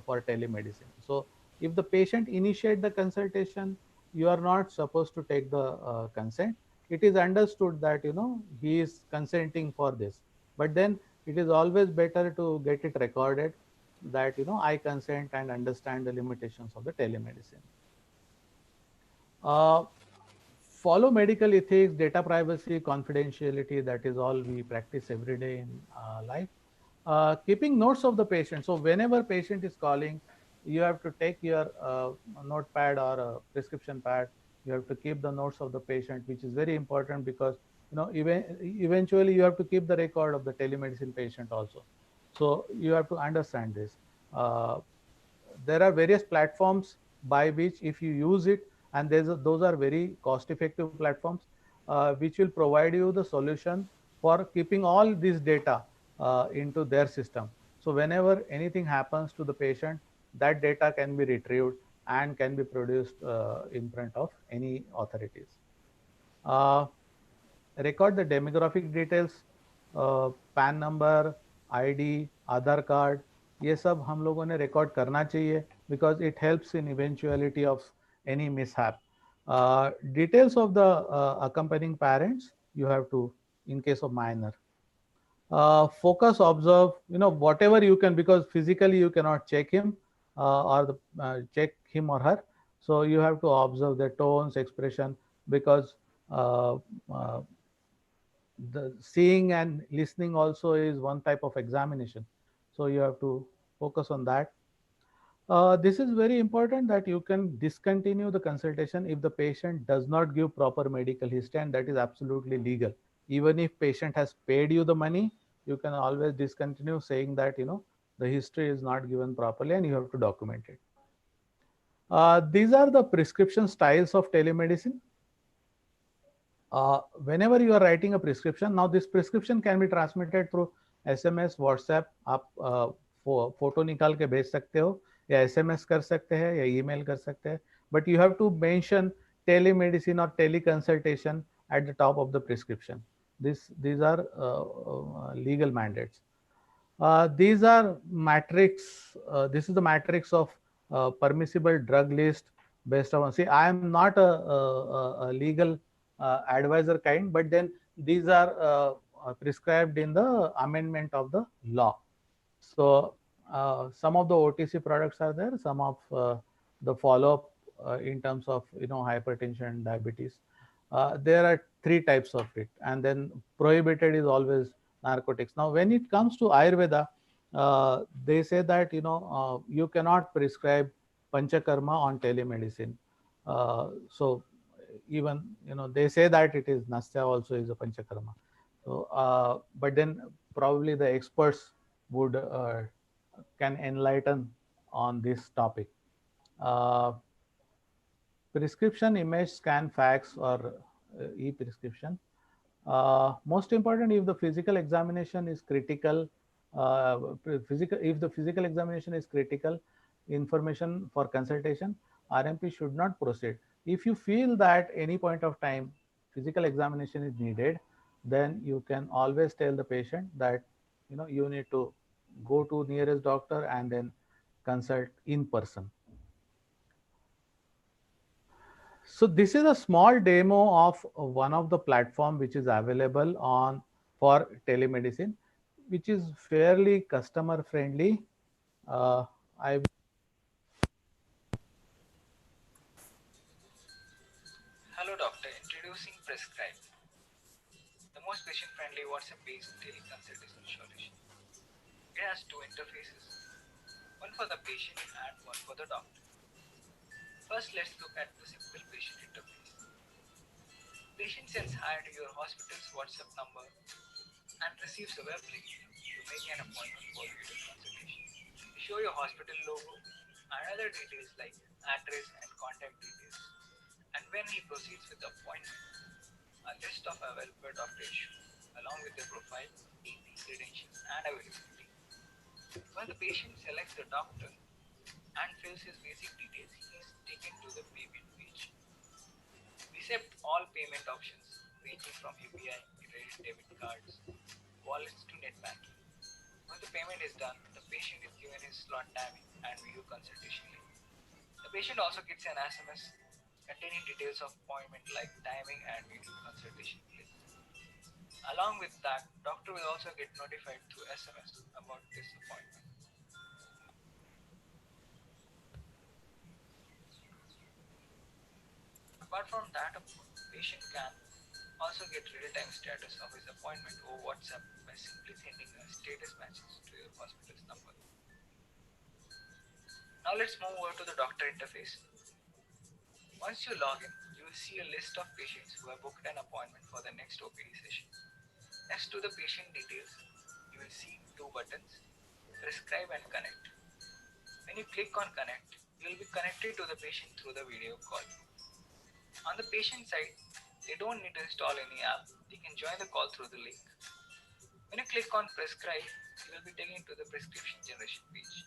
for telemedicine. So if the patient initiate the consultation, you are not supposed to take the consent. It is understood that he is consenting for this, but then it is always better to get it recorded that I consent and understand the limitations of the telemedicine. Follow medical ethics, data privacy, confidentiality. That is all we practice every day in life. Keeping notes of the patient. So whenever patient is calling, you have to take your notepad or a prescription pad. You have to keep the notes of the patient, which is very important because eventually you have to keep the record of the telemedicine patient also. So you have to understand this. There are various platforms by which, if you use it, and those are very cost-effective platforms, which will provide you the solution for keeping all this data into their system. So whenever anything happens to the patient, that data can be retrieved and can be produced in front of any authorities. Record the demographic details, PAN number, ID, Aadhaar card. ये सब हम लोगों ने record करना चाहिए because it helps in eventuality of any mishap. Details of the accompanying parents you have to, in case of minor. Focus, observe, whatever you can, because physically you cannot check him or check him or her. So you have to observe their tones, expression, because the seeing and listening also is one type of examination. So you have to focus on that. This is very important that you can discontinue the consultation if the patient does not give proper medical history, and that is absolutely legal. Even if patient has paid you the money, you can always discontinue, saying that the history is not given properly, and you have to document it. These are the prescription styles of telemedicine. Whenever you are writing a prescription, now this prescription can be transmitted through SMS, WhatsApp. आप photo निकाल के भेज सकते हो, या SMS कर सकते हैं, या email कर सकते हैं. But you have to mention telemedicine or teleconsultation at the top of the prescription. These are legal mandates. These are matrix. This is the matrix of permissible drug list based on. See, I am not a legal advisor kind, but then these are prescribed in the amendment of the law. So some of the OTC products are there. Some of the follow-up in terms of hypertension, diabetes. There are 3 types of it, and then prohibited is always narcotics. Now, when it comes to Ayurveda, they say that you cannot prescribe panchakarma on telemedicine. So even they say that it is Nastya also is a panchakarma. So but then probably the experts would can enlighten on this topic. Prescription, image, scan, fax, or e-prescription. Most important, if the physical examination is critical, if the physical examination is critical information for consultation, RMP should not proceed. If you feel that any point of time physical examination is needed, then you can always tell the patient that you need to go to nearest doctor and then consult in person. So this is a small demo of one of the platform which is available on for telemedicine, which is fairly customer friendly. Hello doctor, introducing Prescribe, the most patient-friendly WhatsApp-based teleconsultation solution. It has 2 interfaces, one for the patient and one for the doctor. First, let's look at the simple patient interface. Patient sends hi to your hospital's WhatsApp number and receives a web link to make an appointment for video consultation. Show your hospital logo and other details like address and contact details. And when he proceeds with the appointment, a list of available doctors along with the profile, EP, credentials, and availability. When the patient selects the doctor and fills his basic details, he is taken to the payment page. We accept all payment options ranging from UPI, credit, debit cards, wallets to net banking. When the payment is done, the patient is given his slot timing and video consultation link. The patient also gets an SMS containing details of appointment like timing and video consultation link. Along with that, doctor will also get notified through SMS about this appointment. Apart from that, a patient can also get real-time status of his appointment over WhatsApp by simply sending a status message to your hospital's number. Now let's move over to the doctor interface. Once you log in, you will see a list of patients who have booked an appointment for the next OPD session. Next to the patient details, you will see 2 buttons, Prescribe and Connect. When you click on Connect, you will be connected to the patient through the video call. On the patient side, they don't need to install any app. They can join the call through the link. When you click on Prescribe, you will be taken to the prescription generation page.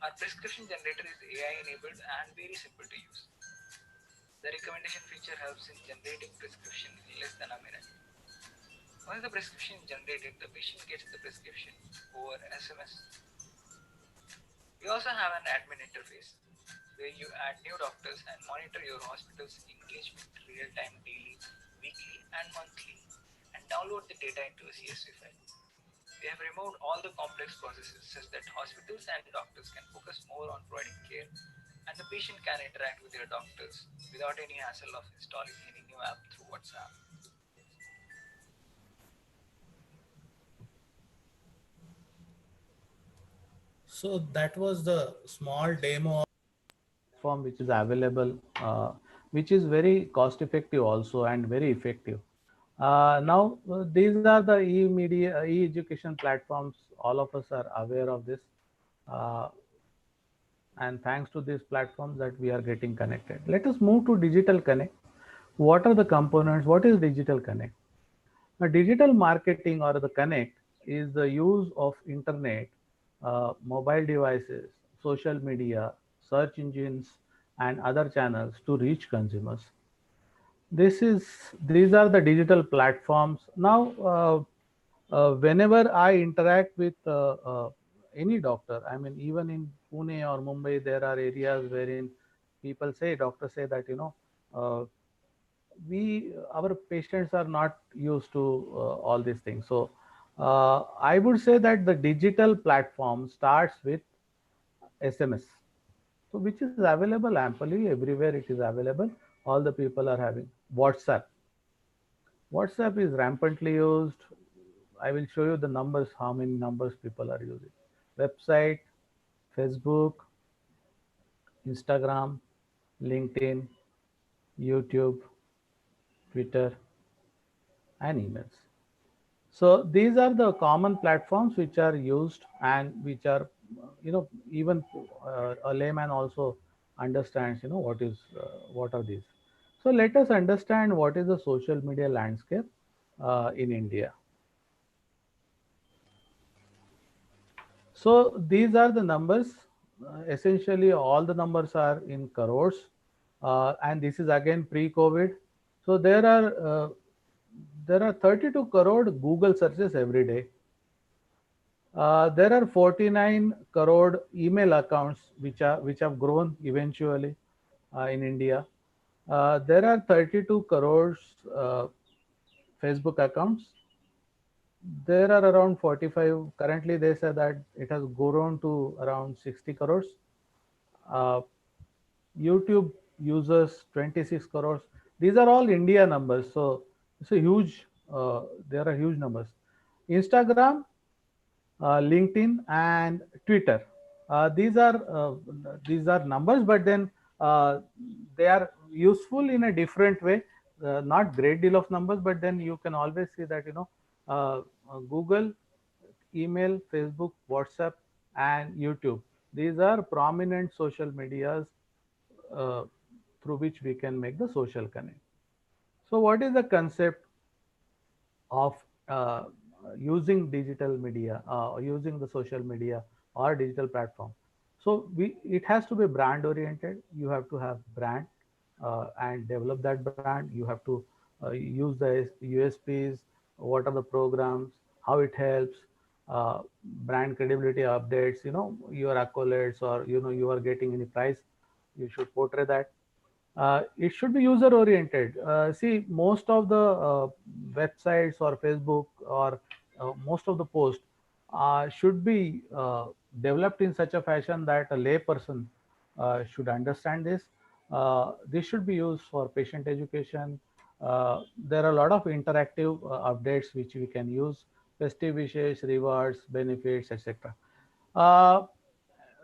Our prescription generator is AI enabled and very simple to use. The recommendation feature helps in generating prescription in less than a minute. Once the prescription is generated, the patient gets the prescription over SMS. We also have an admin interface where you add new doctors and monitor your hospital's engagement real-time daily, weekly, and monthly, and download the data into a CSV file. We have removed all the complex processes such that hospitals and doctors can focus more on providing care, and the patient can interact with their doctors without any hassle of installing any new app through WhatsApp. So that was the small demo form which is available, which is very cost effective also and very effective. Now, these are the e-media, e-education platforms. All of us are aware of this. Uh, and thanks to these platforms that we are getting connected. Let us move to digital connect. What are the components? What is digital connect? Now, digital marketing or the connect is the use of internet, mobile devices, social media, search engines, and other channels to reach consumers. These are the digital platforms. Now, whenever I interact with any doctor, I mean, even in Pune or Mumbai, there are areas wherein people say, doctors say that, uh, our patients are not used to all these things. So I would say that the digital platform starts with SMS, so which is available amply everywhere. It is available. All the people are having WhatsApp. WhatsApp is rampantly used. I will show you the numbers, how many numbers people are using. Website, Facebook, Instagram, LinkedIn, YouTube, Twitter, and emails. So these are the common platforms which are used and which are, even a layman also understands, what are these. So let us understand what is the social media landscape in India. So these are the numbers. Essentially, all the numbers are in crores, and this is again pre-COVID. So there are 32 crore Google searches every day. There are 49 crore email accounts which have grown eventually in India. There are 32 crores Facebook accounts. There are around 45. Currently, they say that it has grown to around 60 crores. Uh, YouTube users 26 crores. These are all India numbers. So it's a huge. There are huge numbers. Instagram, LinkedIn, and Twitter. These are numbers, but then they are useful in a different way. Not great deal of numbers, but then you can always see that Google, email, Facebook, WhatsApp, and YouTube. These are prominent social medias uh, through which we can make the social connect. So, what is the concept of using digital media, using the social media or digital platform? So it has to be brand oriented. You have to have brand and develop that brand. You have to use the USPs, what are the programs, how it helps, brand credibility updates, your accolades, or you are getting any prize, you should portray that. It should be user oriented. See, most of the websites or Facebook or most of the posts should be developed in such a fashion that a lay person should understand this. This should be used for patient education. There are a lot of interactive updates which we can use, festive wishes, rewards, benefits, etc. Uh,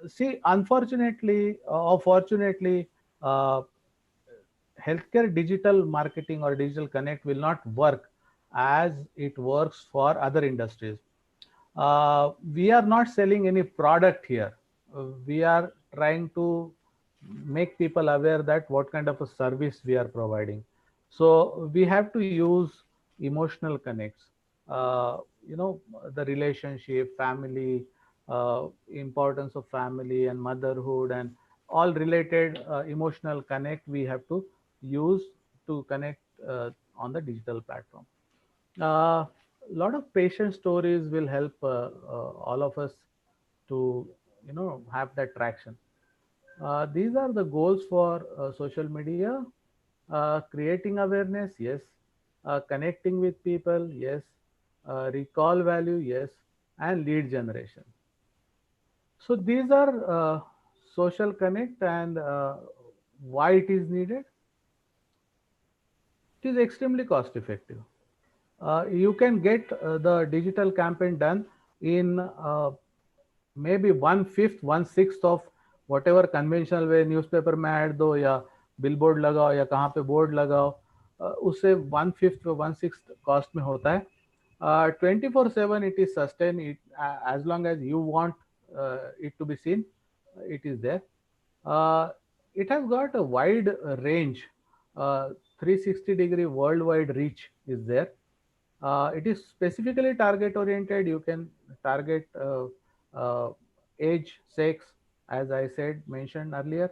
See, unfortunately or fortunately, uh, healthcare digital marketing or digital connect will not work as it works for other industries. We are not selling any product here. We are trying to make people aware that what kind of a service we are providing. So we have to use emotional connects, uh, you know, the relationship, family, importance of family and motherhood, and all related emotional connect we have to use to connect on the digital platform. A lot of patient stories will help all of us to have that traction. These are the goals for social media. Creating awareness, yes. Connecting with people, yes. Recall value, yes. And lead generation. So these are social connect, and why it is needed. It is extremely cost effective. You can get the digital campaign done in maybe 1/5, 1/6 of whatever conventional way, newspaper में add दो या billboard लगाओ या कहाँ पे board लगाओ. उससे 1/5 1/6 cost में होता है. 24/7 it is sustained. As long as you want it to be seen, it is there. It has got a wide range. 360-degree worldwide reach is there. It is specifically target oriented. You can target age, sex, as I said, mentioned earlier.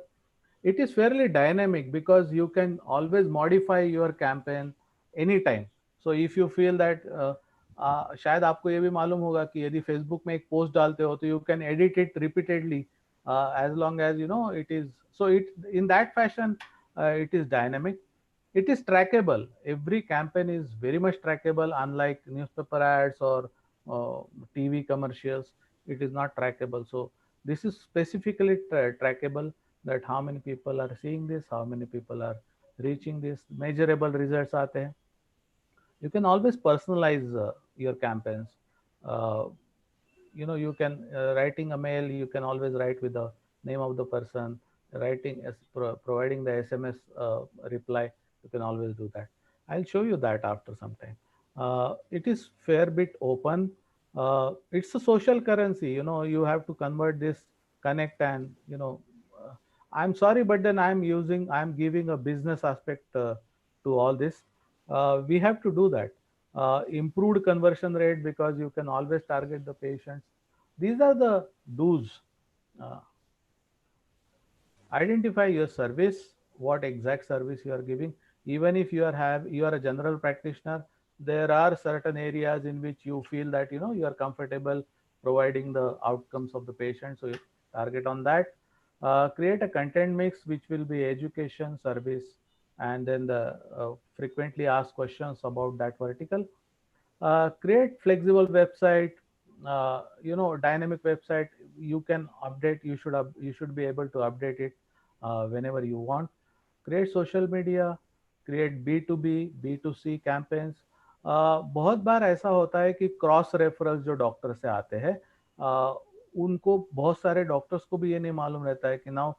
It is fairly dynamic because you can always modify your campaign anytime. So if you feel that शायद आपको ये भी मालूम होगा कि यदि Facebook में एक पोस्ट डालते हो तो you can edit it repeatedly as long as you know it is. So it in that fashion it is dynamic. It is trackable. Every campaign is very much trackable, unlike newspaper ads or TV commercials. It is not trackable. So this is specifically trackable, that how many people are seeing this, how many people are reaching this, measurable results aate hain. You can always personalize your campaigns. Uh, you know, you can writing a mail, you can always write with the name of the person, writing as providing the SMS reply, you can always do that. I'll show you that after some time. It is fair bit open. It's a social currency, you know, you have to convert this, connect, and you know, I'm sorry, but then I'm giving a business aspect to all this. We have to do that. Improved conversion rate, because you can always target the patients. These are the do's. Uh, Identify your service, what exact service you are giving. Even if you are a general practitioner, there are certain areas in which you feel that you know you are comfortable providing the outcomes of the patient, so you target on that. Create a content mix which will be education, service, and then the frequently asked questions about that vertical. Create flexible website, you know, dynamic website. You can update, you should be able to update it whenever you want. Create social media, create B2B B2C campaigns. बहुत बार ऐसा होता है कि cross referrals जो doctor से आते हैं, उनको बहुत सारे डॉक्टर्स को भी ये नहीं मालूम रहता है कि now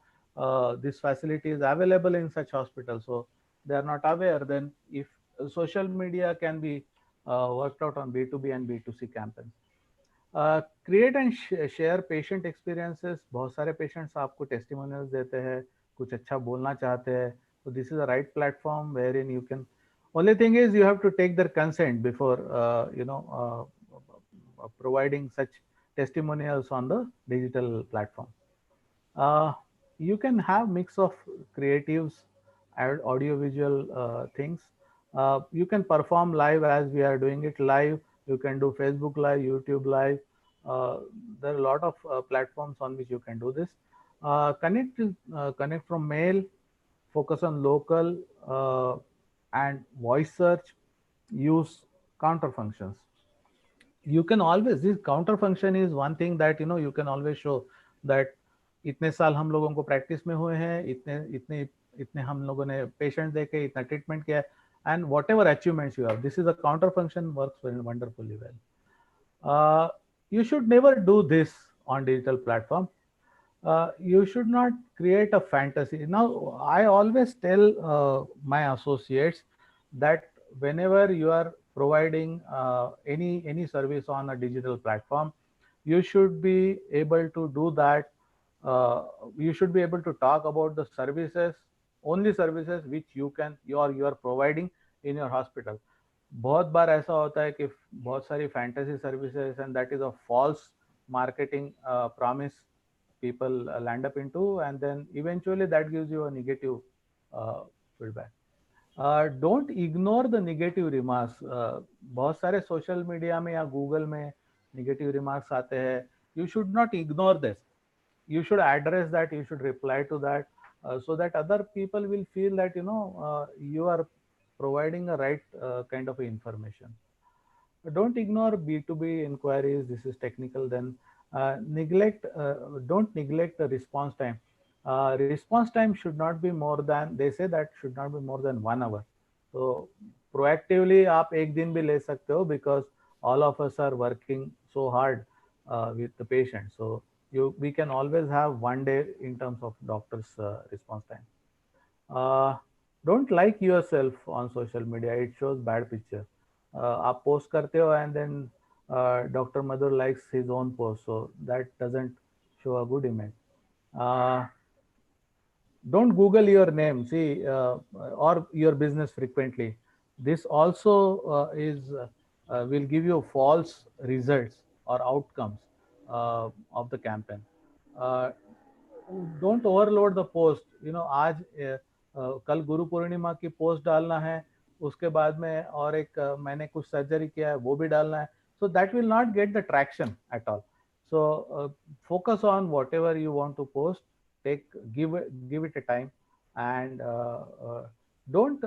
this facility is available in such hospital, so they are not aware. Then if social media can be worked out on B2B and B2C campaigns. Create and share patient experiences. बहुत सारे patients आपको testimonials देते हैं, कुछ अच्छा बोलना चाहते हैं, so this is a right platform wherein you can. Only thing is you have to take their consent before providing such testimonials on the digital platform. You can have mix of creatives, audiovisual things. You can perform live as we are doing it live. You can do Facebook Live, YouTube Live. There are a lot of platforms on which you can do this. Connect from mail, focus on local and voice search. Use counter functions. You can always, this counter function is one thing that you know you can always show that इतने साल हम लोगों को practice में हुए हैं, इतने हम लोगों ने पेशेंट देखे, इतना ट्रीटमेंट किया, and whatever achievements you have, this is a counter function, works very wonderfully well. You should never do this on digital platform. You should not create a fantasy. Now, I always tell my associates that whenever you are providing any service on a digital platform, you should be able to do that. You should be able to talk about the services, only services which you are providing in your hospital. बहुत बार ऐसा होता है कि बहुत सारी fantasy services, and that is a false marketing promise people land up into, and then eventually that gives you a negative feedback. Don't ignore the negative remarks. बहुत सारे social media में या Google में negative remarks आते हैं. You should not ignore this. You should address that. You should reply to that, so that other people will feel that you are providing a right kind of information. Don't ignore B2B inquiries. This is technical. Then don't neglect the response time. Response time should not be more than, they say that should not be more than 1 hour. So proactively आप एक दिन भी ले सकते हो, because all of us are working so hard with the patient. So we can always have 1 day in terms of doctor's response time. don't like yourself on social media. It shows bad picture. आप post करते हो and then Dr. Madhur likes his own post, so that doesn't show a good image. Uh, don't Google your name, see, or your business frequently. This also will give you false results or outcomes of the campaign. Uh, don't overload the post. आज कल गुरु पूर्णिमा की post डालना है, उसके बाद में और एक मैंने कुछ सर्जरी किया है वो भी डालना है, so that will not get the traction at all. So focus on whatever you want to post. Give it a time, and don't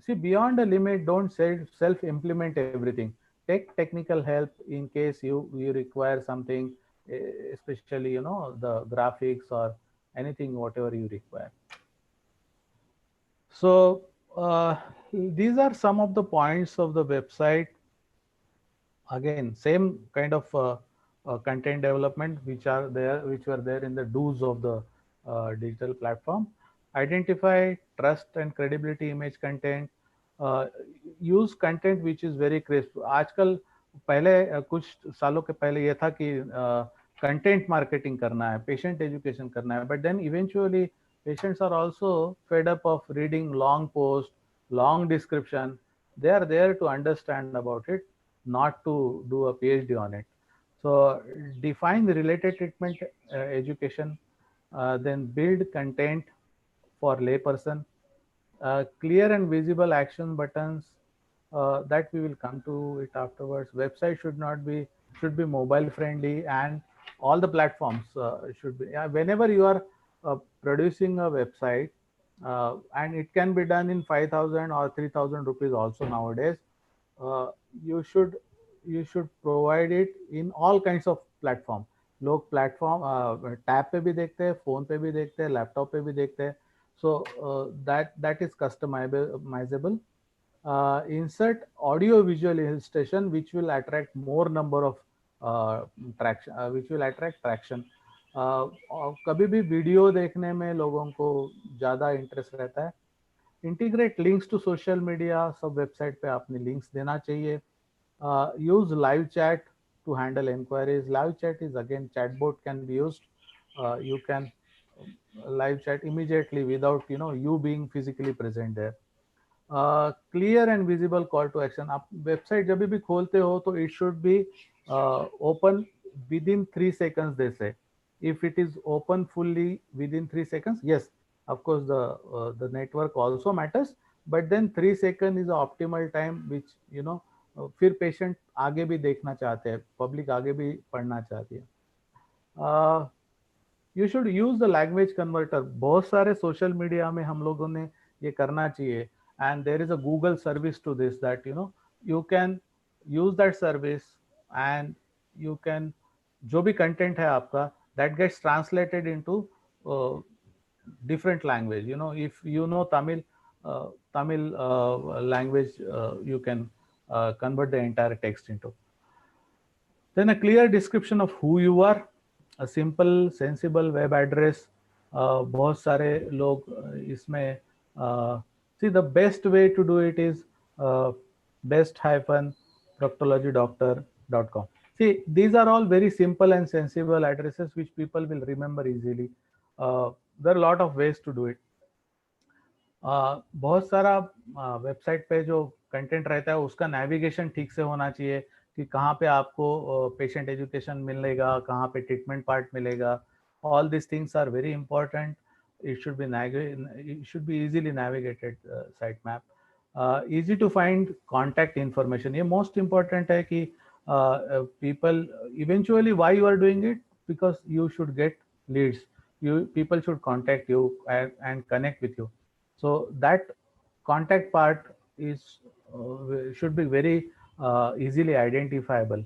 see beyond a limit. Don't self implement everything. Take technical help in case you require something, especially the graphics or anything whatever you require. So these are some of the points of the website. Again, same kind of content development which were there in the do's of the digital platform. Identify trust and credibility image content. Use content which is very crisp. आजकल पहले कुछ सालों के पहले ये था कि content marketing करना है, पेशेंट एजुकेशन करना है, but then eventually patients are also fed up of reading long posts, long description. They are there to understand about it, not to do a PhD on it. So define the related treatment education, then build content for layperson, clear and visible action buttons, that we will come to it afterwards. Website should be mobile friendly, and all the platforms should be, whenever you are producing a website, and it can be done in 5,000 or 3,000 rupees also nowadays. uh, you should provide it in all kinds of platform. लोग platform tab पे भी देखते हैं, phone पे भी देखते हैं, laptop पे भी देखते हैं. So that is customizable. Insert audio visual illustration which will attract more number of traction. कभी भी वीडियो देखने में लोगों को ज़्यादा इंटरेस्ट रहता है. Integrate links to social media. सब वेबसाइट पे आपने लिंक्स देना चाहिए. Use live chat to handle inquiries. Live chat is again chatbot can be used. You can live chat immediately without you being physically present there. Clear and visible call to action. आप website जब भी खोलते हो तो it should be open within 3 seconds, they say. If it is open fully within 3 seconds, yes, of course the network also matters, but then 3 seconds is the optimal time, which फिर patient आगे भी देखना चाहते हैं, public आगे भी पढ़ना चाहती है. You should use the language converter. बहुत सारे सोशल मीडिया में हम लोगों ने ये करना चाहिए, and there is a Google service to this, that you can use that service, and you can, जो भी content है आपका, that gets translated into different language. If you know Tamil language, you can convert the entire text into. Then a clear description of who you are, a simple sensible web address. बहुत सारे लोग इसमें see, the best way to do it is best-proctologydoctor.com. See, these are all very simple and sensible addresses which people will remember easily. There are a lot of ways to do it. बहुत सारा website पे जो content रहता है उसका navigation ठीक से होना चाहिए, कि कहाँ पे आपको पेशेंट एजुकेशन मिलेगा, कहाँ पे ट्रीटमेंट पार्ट मिलेगा. All these things are very important. It should be easily navigated sitemap. Easy to find contact information. ये most important है कि people eventually, why you are doing it, because you should get leads. People should contact you and connect with you. So that contact part should be very easily identifiable.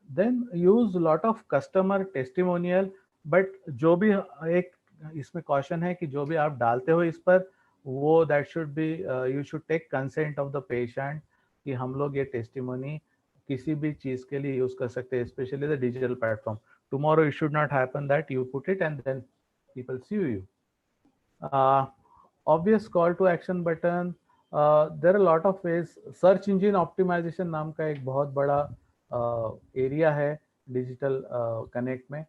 Then use a lot of customer testimonial. But जो भी एक इसमें caution है कि जो भी आप डालते हो इस पर, वो that should be you should take consent of the patient, कि हम लोग ये testimony किसी भी चीज के लिए यूज कर सकते हैं, especially the digital platform. Tomorrow it should not happen that you put it and then people sue you. obvious call to action button. There are a lot of ways. Search engine optimization नाम का एक बहुत बड़ा area है digital connect में,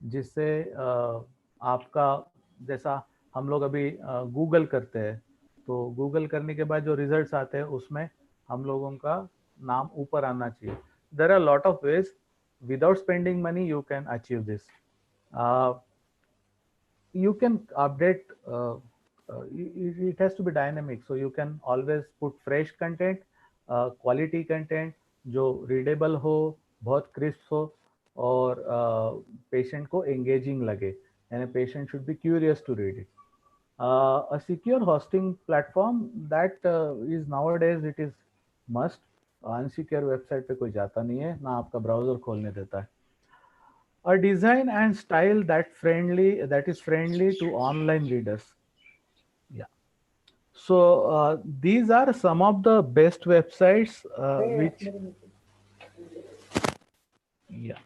जिससे आपका, जैसा हम लोग अभी गूगल करते हैं, तो गूगल करने के बाद जो रिजल्ट्स आते हैं उसमें हम लोगों का नाम ऊपर आना चाहिए. There are lot of ways. Without spending money you can achieve this. You can update, it has to be dynamic, so you can always put fresh content, quality content जो readable हो, बहुत crisp हो, और patient को engaging लगे, and a patient should be curious to read it. A secure hosting platform that is nowadays it is must. Unsecure website पे कोई जाता नहीं है, ना आपका browser खोलने देता है. A design and style that is friendly to online readers. Yeah. So these are some of the best websites which, yeah,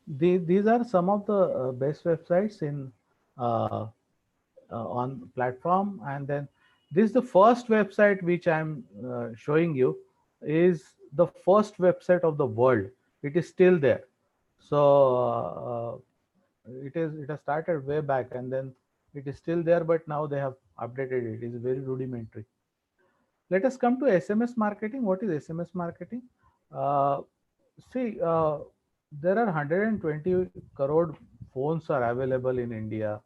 these are some of the best websites in on platform. And then this is the first website which I'm showing you, is the first website of the world. It is still there. So it has started way back, and then it is still there, but now they have updated it. It is very rudimentary. Let us come to SMS marketing. What is SMS marketing? See, there are 120 crore phones are available in India.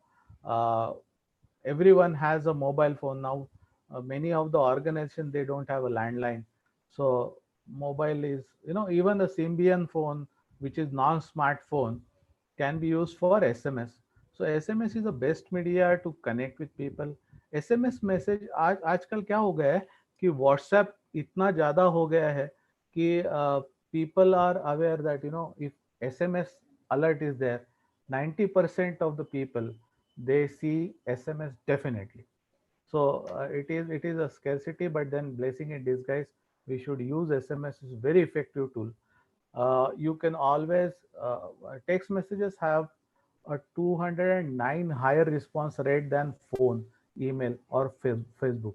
Everyone has a mobile phone now. Many of the organizations, they don't have a landline. So mobile is, even the Symbian phone, which is non-smartphone, can be used for SMS. So SMS is the best media to connect with people. SMS message आजकल क्या हो गया है कि WhatsApp इतना ज़्यादा हो गया है कि people are aware that if SMS alert is there, 90% of the people, they see SMS definitely. So it is a scarcity, but then blessing in disguise. We should use SMS. Is very effective tool. You can always text messages have a 209 higher response rate than phone, email, or Facebook.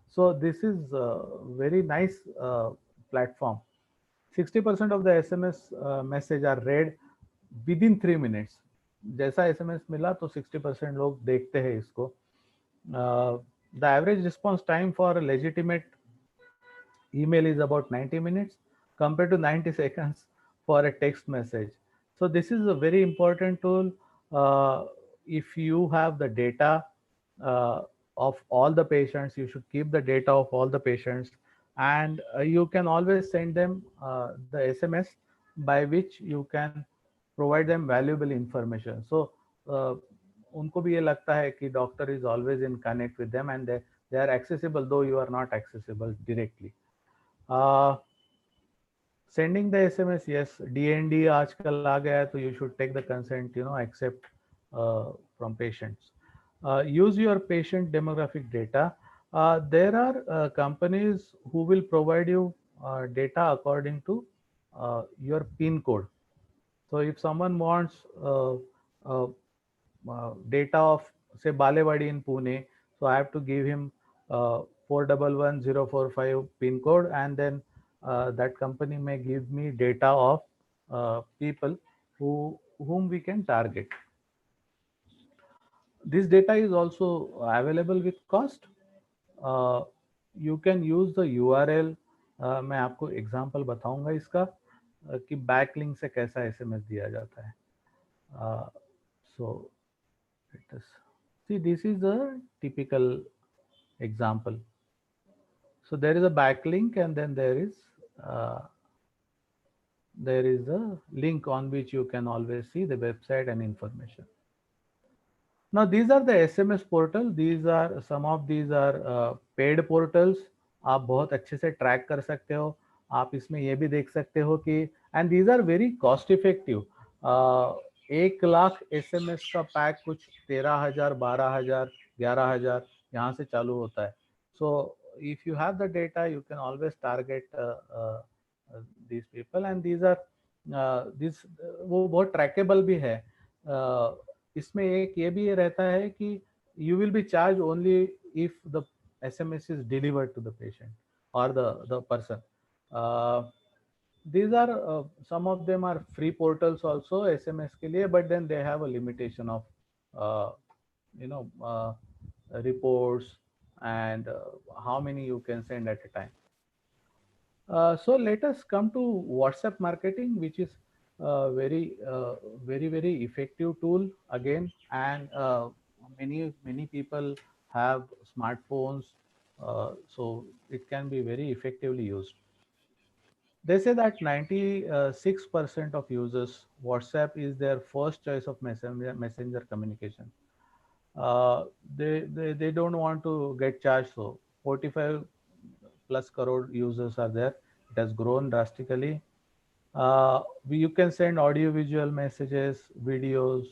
So this is a very nice platform. 60% of the SMS message are read within 3 minutes. जैसा SMS मिला तो 60% लोग देखते हैं इसको. The average response time for a legitimate email is about 90 minutes compared to 90 seconds for a text message. So this is a very important tool. If you have the data of all the patients, you should keep the data of all the patients, and you can always send them the SMS by which you can provide them valuable information. So उनको भी ये लगता है कि doctor is always in connect with them, and they are accessible though you are not accessible directly. Sending the SMS, yes, DND आजकल आ गया है, तो you should take the consent, accept from patients. Use your patient demographic data. There are companies who will provide you data according to your PIN code. So if someone wants data of, say, Balewadi in Pune, so I have to give him 411045 PIN code, and then that company may give me data of people whom we can target. This data is also available with cost. You can use the URL. मैं आपको example बताऊंगा इसका कि backlink से कैसा SMS दिया जाता है. So let us see, this is a typical example. So there is a backlink, and then there is a link on which you can always see the website and information. Now these are the SMS portal. These are some of these are paid portals. आप बहुत अच्छे से track कर सकते हो. आप इसमें ये भी देख सकते हो कि, and these are very cost effective. 1 lakh SMS का पैक कुछ 13,000, 12,000, 11,000 यहाँ से चालू होता है. So if you have the data, you can always target these people, and these are वो बहुत ट्रैकेबल भी है. इसमें एक ये भी रहता है कि you will be charged only if the SMS is delivered to the patient or the person. These are some of them are free portals also SMS के लिए, but then they have a limitation of uh, you know reports and how many you can send at a time. So let us come to WhatsApp marketing, which is very effective tool again, and many people have smartphones, so it can be very effectively used. They say that 96% of users WhatsApp is their first choice of messenger communication. They don't want to get charged, so 45 plus crore users are there. It has grown drastically. You can send audio visual messages, videos,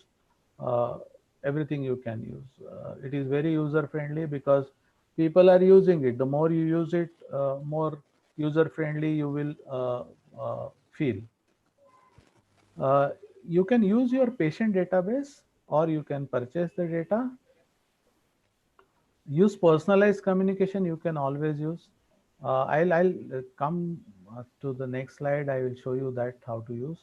uh, everything you can use. It is very user friendly because people are using it. The more you use it, more user friendly you will feel. uh, you can use your patient database or you can purchase the data. Use personalized communication, you can always use. I'll come to the next slide. I will show you that how to use.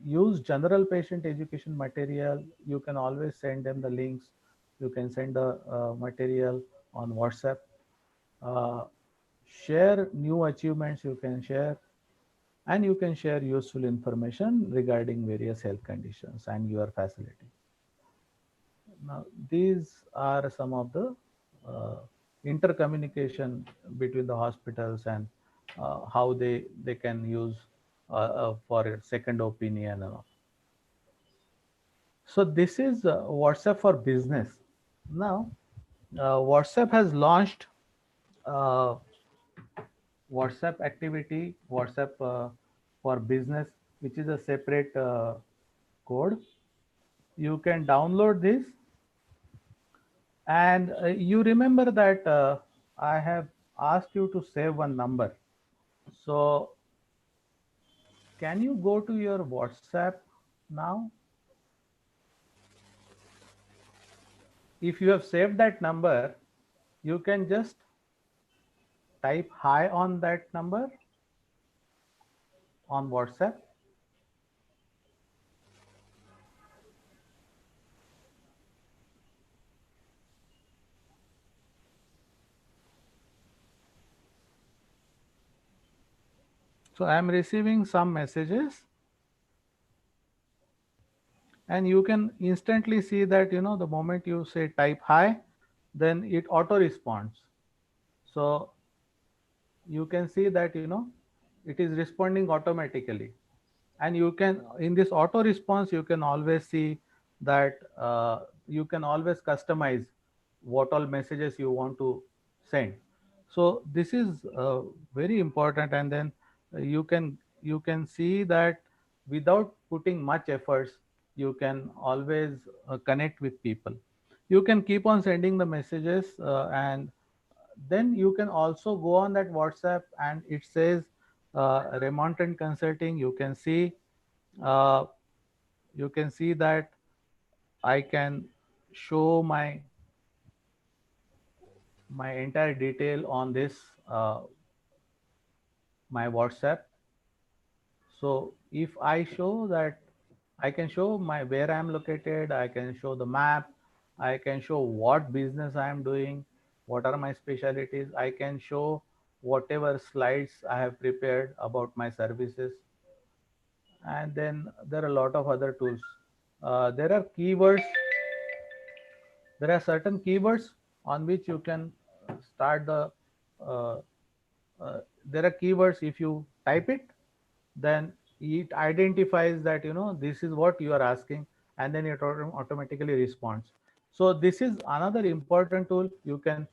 Use general patient education material. You can always send them the links. You can send the material on WhatsApp. Uh, Share new achievements you can share, and you can share useful information regarding various health conditions and your facility. Now, these are some of the uh, intercommunication between the hospitals and how they can use for a second opinion and all. So this is WhatsApp for business. Now, WhatsApp has launched uh, WhatsApp activity, WhatsApp for business, which is a separate code. You can download this, and you remember that I have asked you to save one number. So can you go to your WhatsApp now? If you have saved that number, you can just type hi on that number on WhatsApp. So I am receiving some messages, and you can instantly see that, the moment you say type hi, then it auto responds. So you can see that, it is responding automatically. And you can, in this auto response, you can always see that you can always customize what all messages you want to send. So this is very important. And then you can see that without putting much efforts, you can always connect with people. You can keep on sending the messages, and then you can also go on that WhatsApp, and it says Remontant Consulting. Uh, you can see that I can show my entire detail on this my WhatsApp. So if I show that, I can show my where I am located, I can show the map, I can show what business I am doing, what are my specialties, I can show whatever slides I have prepared about my services. And then there are a lot of other tools. There are keywords. There are certain keywords on which you can start the. Uh, there are keywords. If you type it, then it identifies that this is what you are asking, and then it automatically responds. So this is another important tool. You can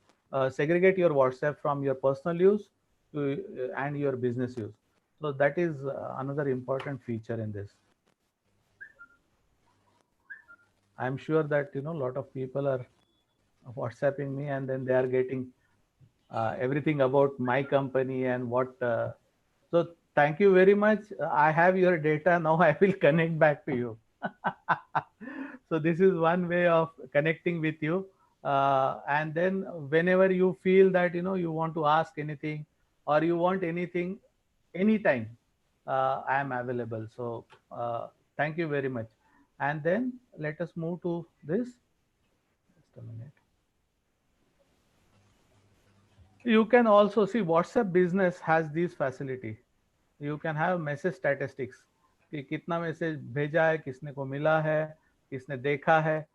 segregate your WhatsApp from your personal use and your business use. So that is another important feature in this. I'm sure that a lot of people are WhatsApping me, and then they are getting everything about my company and what. So thank you very much. I have your data now. I will connect back to you. So this is one way of connecting with you. And then whenever you feel that you want to ask anything or you want anything anytime, I am available. So thank you very much. And then let us move to this. Just a minute. You can also see WhatsApp Business has this facility. You can have message statistics कि कितना message भेजा है, किसने को मिला है, किसने देखा है.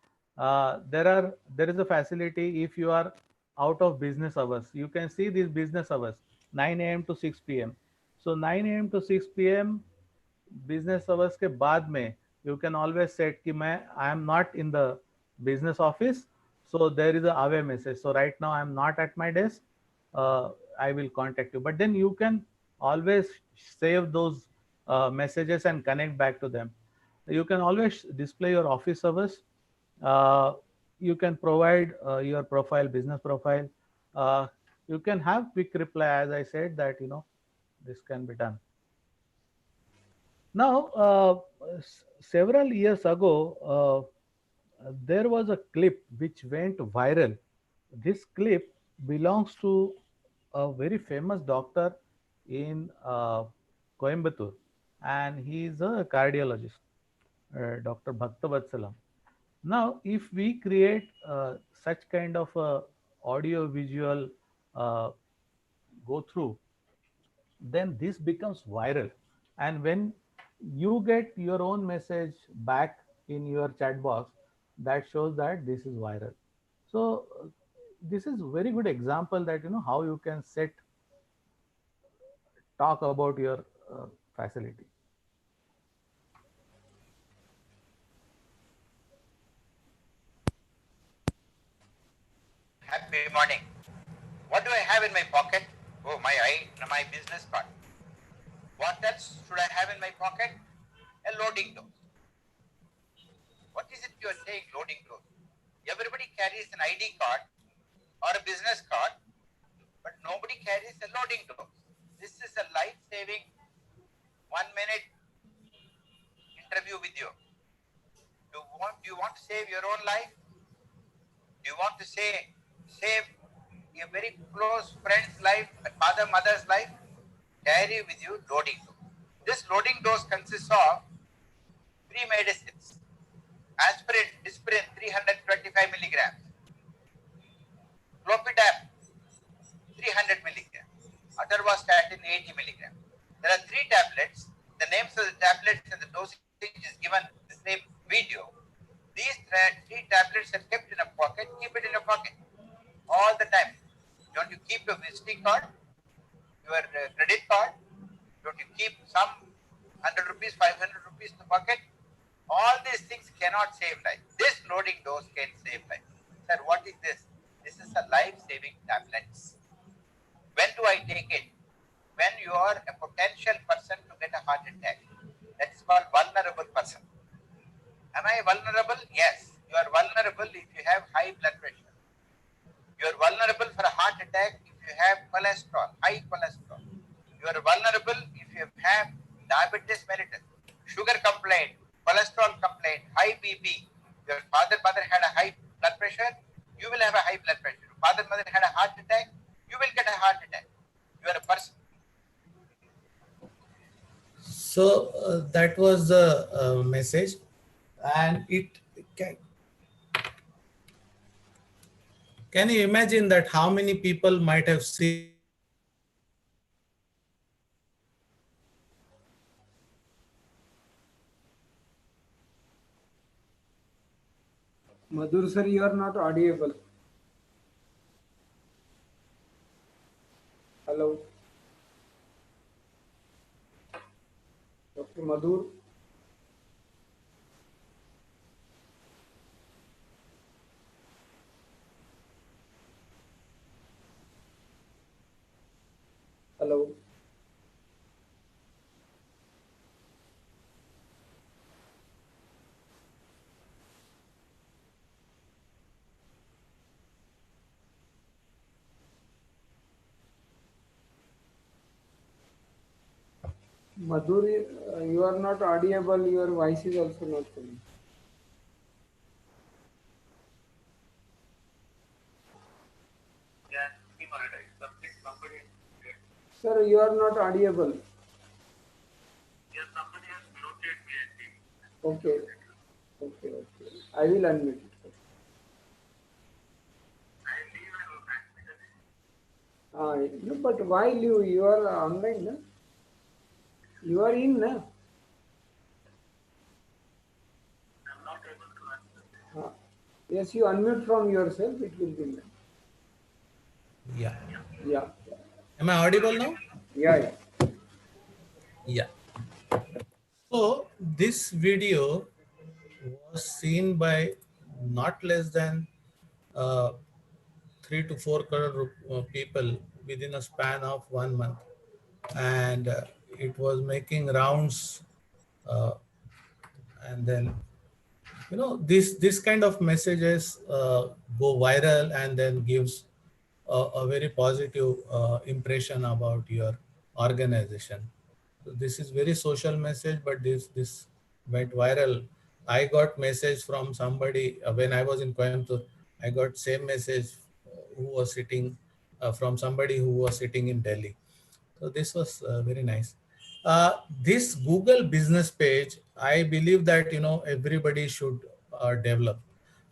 There is a facility if you are out of business hours. You can see these business hours 9 a.m. to 6 p.m. So 9 a.m. to 6 p.m. business hours के बाद में you can always set कि मैं I am not in the business office, so there is a away message. So right now I am not at my desk. I will contact you. But then you can always save those messages and connect back to them. You can always display your office hours. You can provide your profile, business profile. You can have quick reply, as I said that this can be done. Now, several years ago, there was a clip which went viral. This clip belongs to a very famous doctor in Coimbatore, and he is a cardiologist, Dr. Bhaktavatsala. Now, if we create such kind of audio visual go through, then this becomes viral. And when you get your own message back in your chat box, that shows that this is viral. So this is very good example that how you can talk about your facility. Happy morning. What do I have in my pocket? Oh, my business card. What else should I have in my pocket? A loading dose. What is it you are saying, loading dose? Everybody carries an ID card or a business card, but nobody carries a loading dose. This is a life-saving 1 minute interview with you. Do you want to save your own life? Do you want to save a very close friend's life, a father, mother's life? Carry with you loading dose. This loading dose consists of 3 medicines. Aspirin, Dispirin 325 milligrams. Clopidogrel 300 milligrams. Atorvastatin 80 milligrams. There are 3 tablets. The names of the tablets and the dosage is given in the same video. These 3 tablets are kept in a pocket. Keep it in a pocket all the time. Don't you keep your visiting card, your credit card? Don't you keep some 100 rupees, 500 rupees in the pocket? All these things cannot save life. This loading dose can save life. Sir, what is this? This is a life-saving tablets. When do I take it? When you are a potential person to get a heart attack. That is called vulnerable person. Am I vulnerable? Yes. You are vulnerable if you have high blood pressure. You are vulnerable for a heart attack if you have cholesterol, high cholesterol. You are vulnerable if you have diabetes mellitus, sugar complaint, cholesterol complaint, high BP. Your father, mother had a high blood pressure, you will have a high blood pressure. Your father, mother had a heart attack, you will get a heart attack. You are a person. So that was the message, and it can you imagine that how many people might have seen Madhur sir, you are not audible. Hello. Dr. Madhur. Hello. Madhur, you are not audible. Your voice is also not coming. Sir, you are not audible. Okay. Okay. Okay. I will unmute it. No, but why you are online? Na? You are in, na? Yes, you unmute from yourself. It will be. Yeah. Yeah. Am I audible now? Yeah. Yeah. So this video was seen by not less than uh, 3 to 4 crore people within a span of 1 month, and it was making rounds, uh, and then this kind of messages go viral and then gives a very positive impression about your organization. So this is very social message, but this went viral. I got message from somebody when I was in Coimbatore. I got same message who was sitting from somebody who was sitting in Delhi. So this was very nice. This Google business page, I believe that everybody should develop.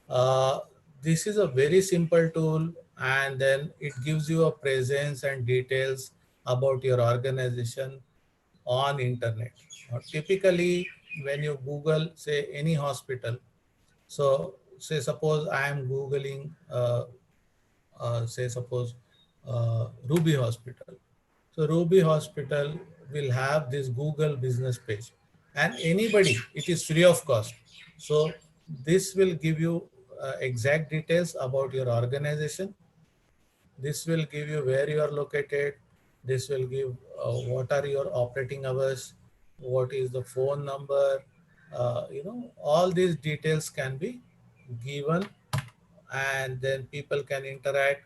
Uh, this is a very simple tool, and then it gives you a presence and details about your organization on internet. Typically, when you Google, say, any hospital, so say suppose I am Googling, say suppose Ruby Hospital. So Ruby Hospital will have this Google business page, and anybody, it is free of cost. So this will give you exact details about your organization. This will give you where you are located. This will give what are your operating hours, what is the phone number. All these details can be given, and then people can interact.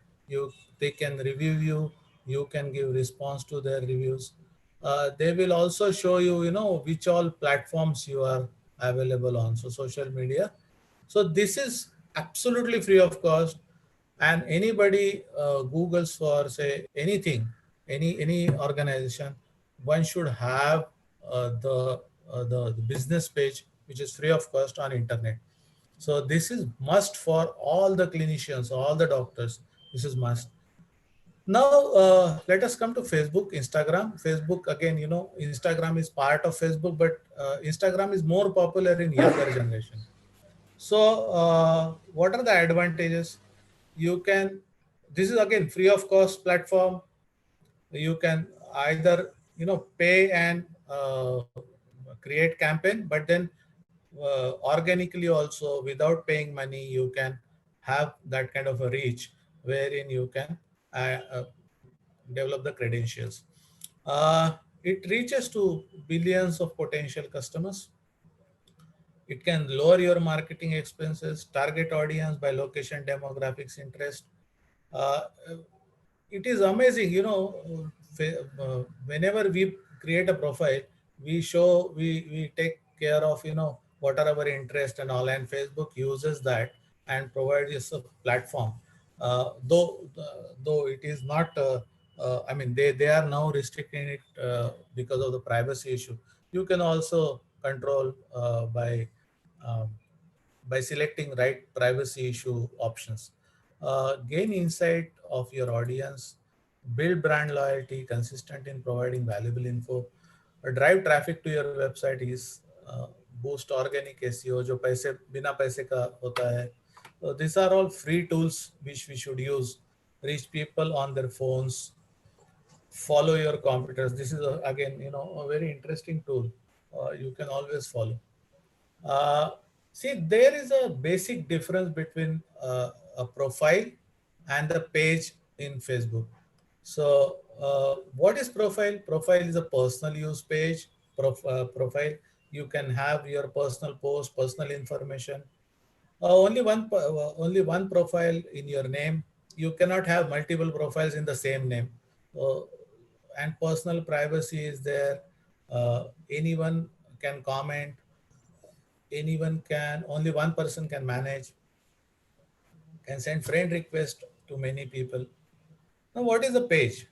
They can review you. You can give response to their reviews. They will also show you, which all platforms you are available on, so social media. So this is absolutely free of cost, and anybody Googles for, say, anything, any organization, one should have the business page, which is free of cost on internet. So this is must for all the clinicians, all the doctors. This is must. Now let us come to Facebook, Instagram. Facebook, again, Instagram is part of Facebook, but Instagram is more popular in younger generation. So what are the advantages? You can, this is again free of cost platform. You can either pay and create campaign, but then organically also, without paying money, you can have that kind of a reach wherein you can develop the credentials. It reaches to billions of potential customers. It can lower your marketing expenses, target audience by location, demographics, interest. Uh, it is amazing, whenever we create a profile, we take care of, what are our interest and all, and Facebook uses that and provides us a platform. Though it is not, I mean, they are now restricting it because of the privacy issue. You can also control um, by selecting right privacy issue options. Gain insight of your audience, build brand loyalty, consistent in providing valuable info, drive traffic to your website is boost organic SEO, जो पैसे बिना पैसे का होता है. So these are all free tools which we should use. Reach people on their phones, follow your competitors. This is again, a very interesting tool. You can always follow. Uh, See, there is a basic difference between a profile and the page in Facebook. So, what is profile? Profile is a personal use page. Profile, you can have your personal post, personal information. Only one profile in your name. You cannot have multiple profiles in the same name. And personal privacy is there. Anyone can comment, only one person can manage, can send friend request to many people. Now, what is a page?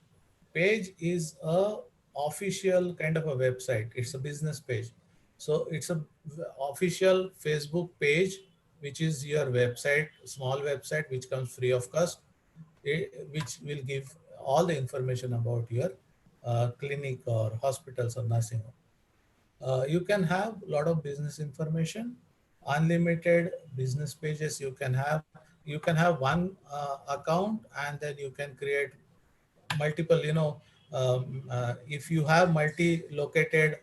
page is a official kind of a website. It's a business page. So it's a official Facebook page, which is your website, small website, which comes free of cost, which will give all the information about your clinic or hospitals or nursing home. You can have a lot of business information, unlimited business pages. You can have one account, and then you can create multiple, if you have multi-located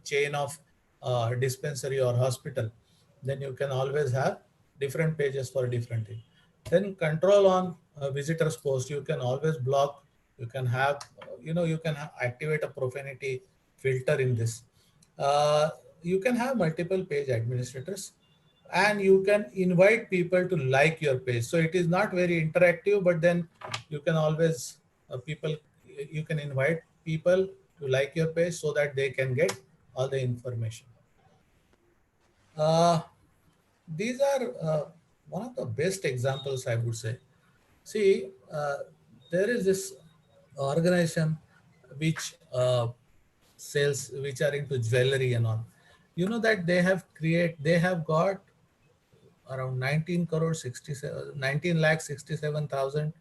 chain of dispensary or hospital, then you can always have different pages for different things. Then control on visitors post, you can always block. You can have, you can activate a profanity filter in this. You can have multiple page administrators, and you can invite people to like your page. So it is not very interactive, but then you can always you can invite people to like your page so that they can get all the information. Uh, these are one of the best examples, I would say. See, there is this organization which which are into jewelry and all. You know that they have got around 19 crore 67 19 lakh 67,000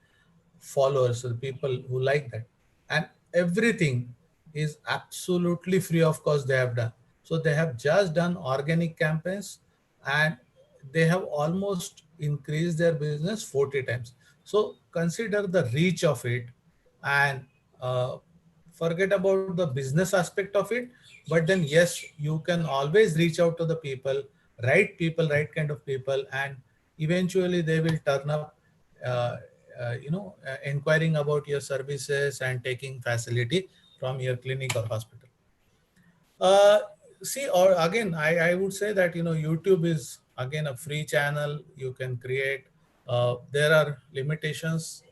followers, so the people who like that, and everything is absolutely free of cost they have done. So they have just done organic campaigns, and they have almost increased their business 40 times. So consider the reach of it, and forget about the business aspect of it, but then yes, you can always reach out to the people, right kind of people, and eventually they will turn up, inquiring about your services and taking facility from your clinic or hospital. uh, See, or again, I would say that, YouTube is again a free channel you can create. There are limitations,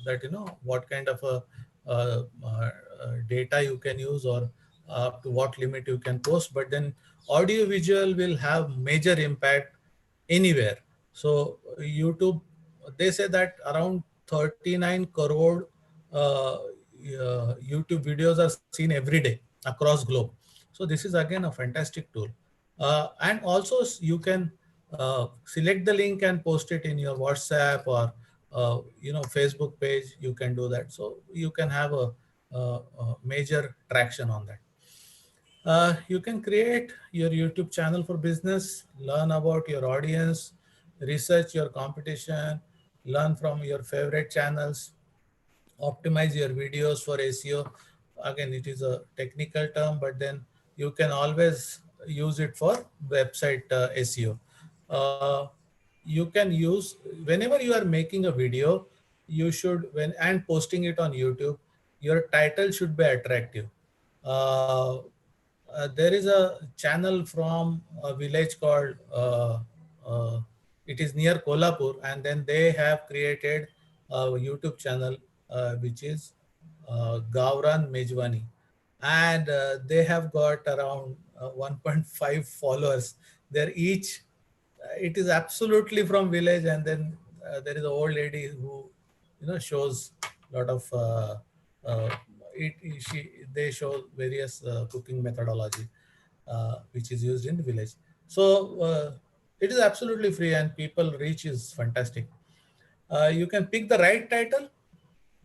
that, what kind of a data you can use, or up to what limit you can post, but then audio visual will have major impact anywhere. So YouTube, they say that around 39 crore YouTube videos are seen every day across globe. So this is again a fantastic tool. And also you can select the link and post it in your WhatsApp or Facebook page. You can do that. So you can have a major traction on that. You can create your YouTube channel for business, learn about your audience, research your competition, learn from your favorite channels, optimize your videos for SEO. Again, it is a technical term, but then you can always use it for website SEO. Uh, you can use, whenever you are making a video, you should, and posting it on YouTube, your title should be attractive. There is a channel from a village called, it is near Kolhapur, and then they have created a YouTube channel, which is Gauran Mejwani, and they have got around 1.5 followers. They're each, it is absolutely from village, and then there is an old lady who, shows a lot of uh, they show various cooking methodology, which is used in the village. So it is absolutely free, and people reach is fantastic. You can pick the right title,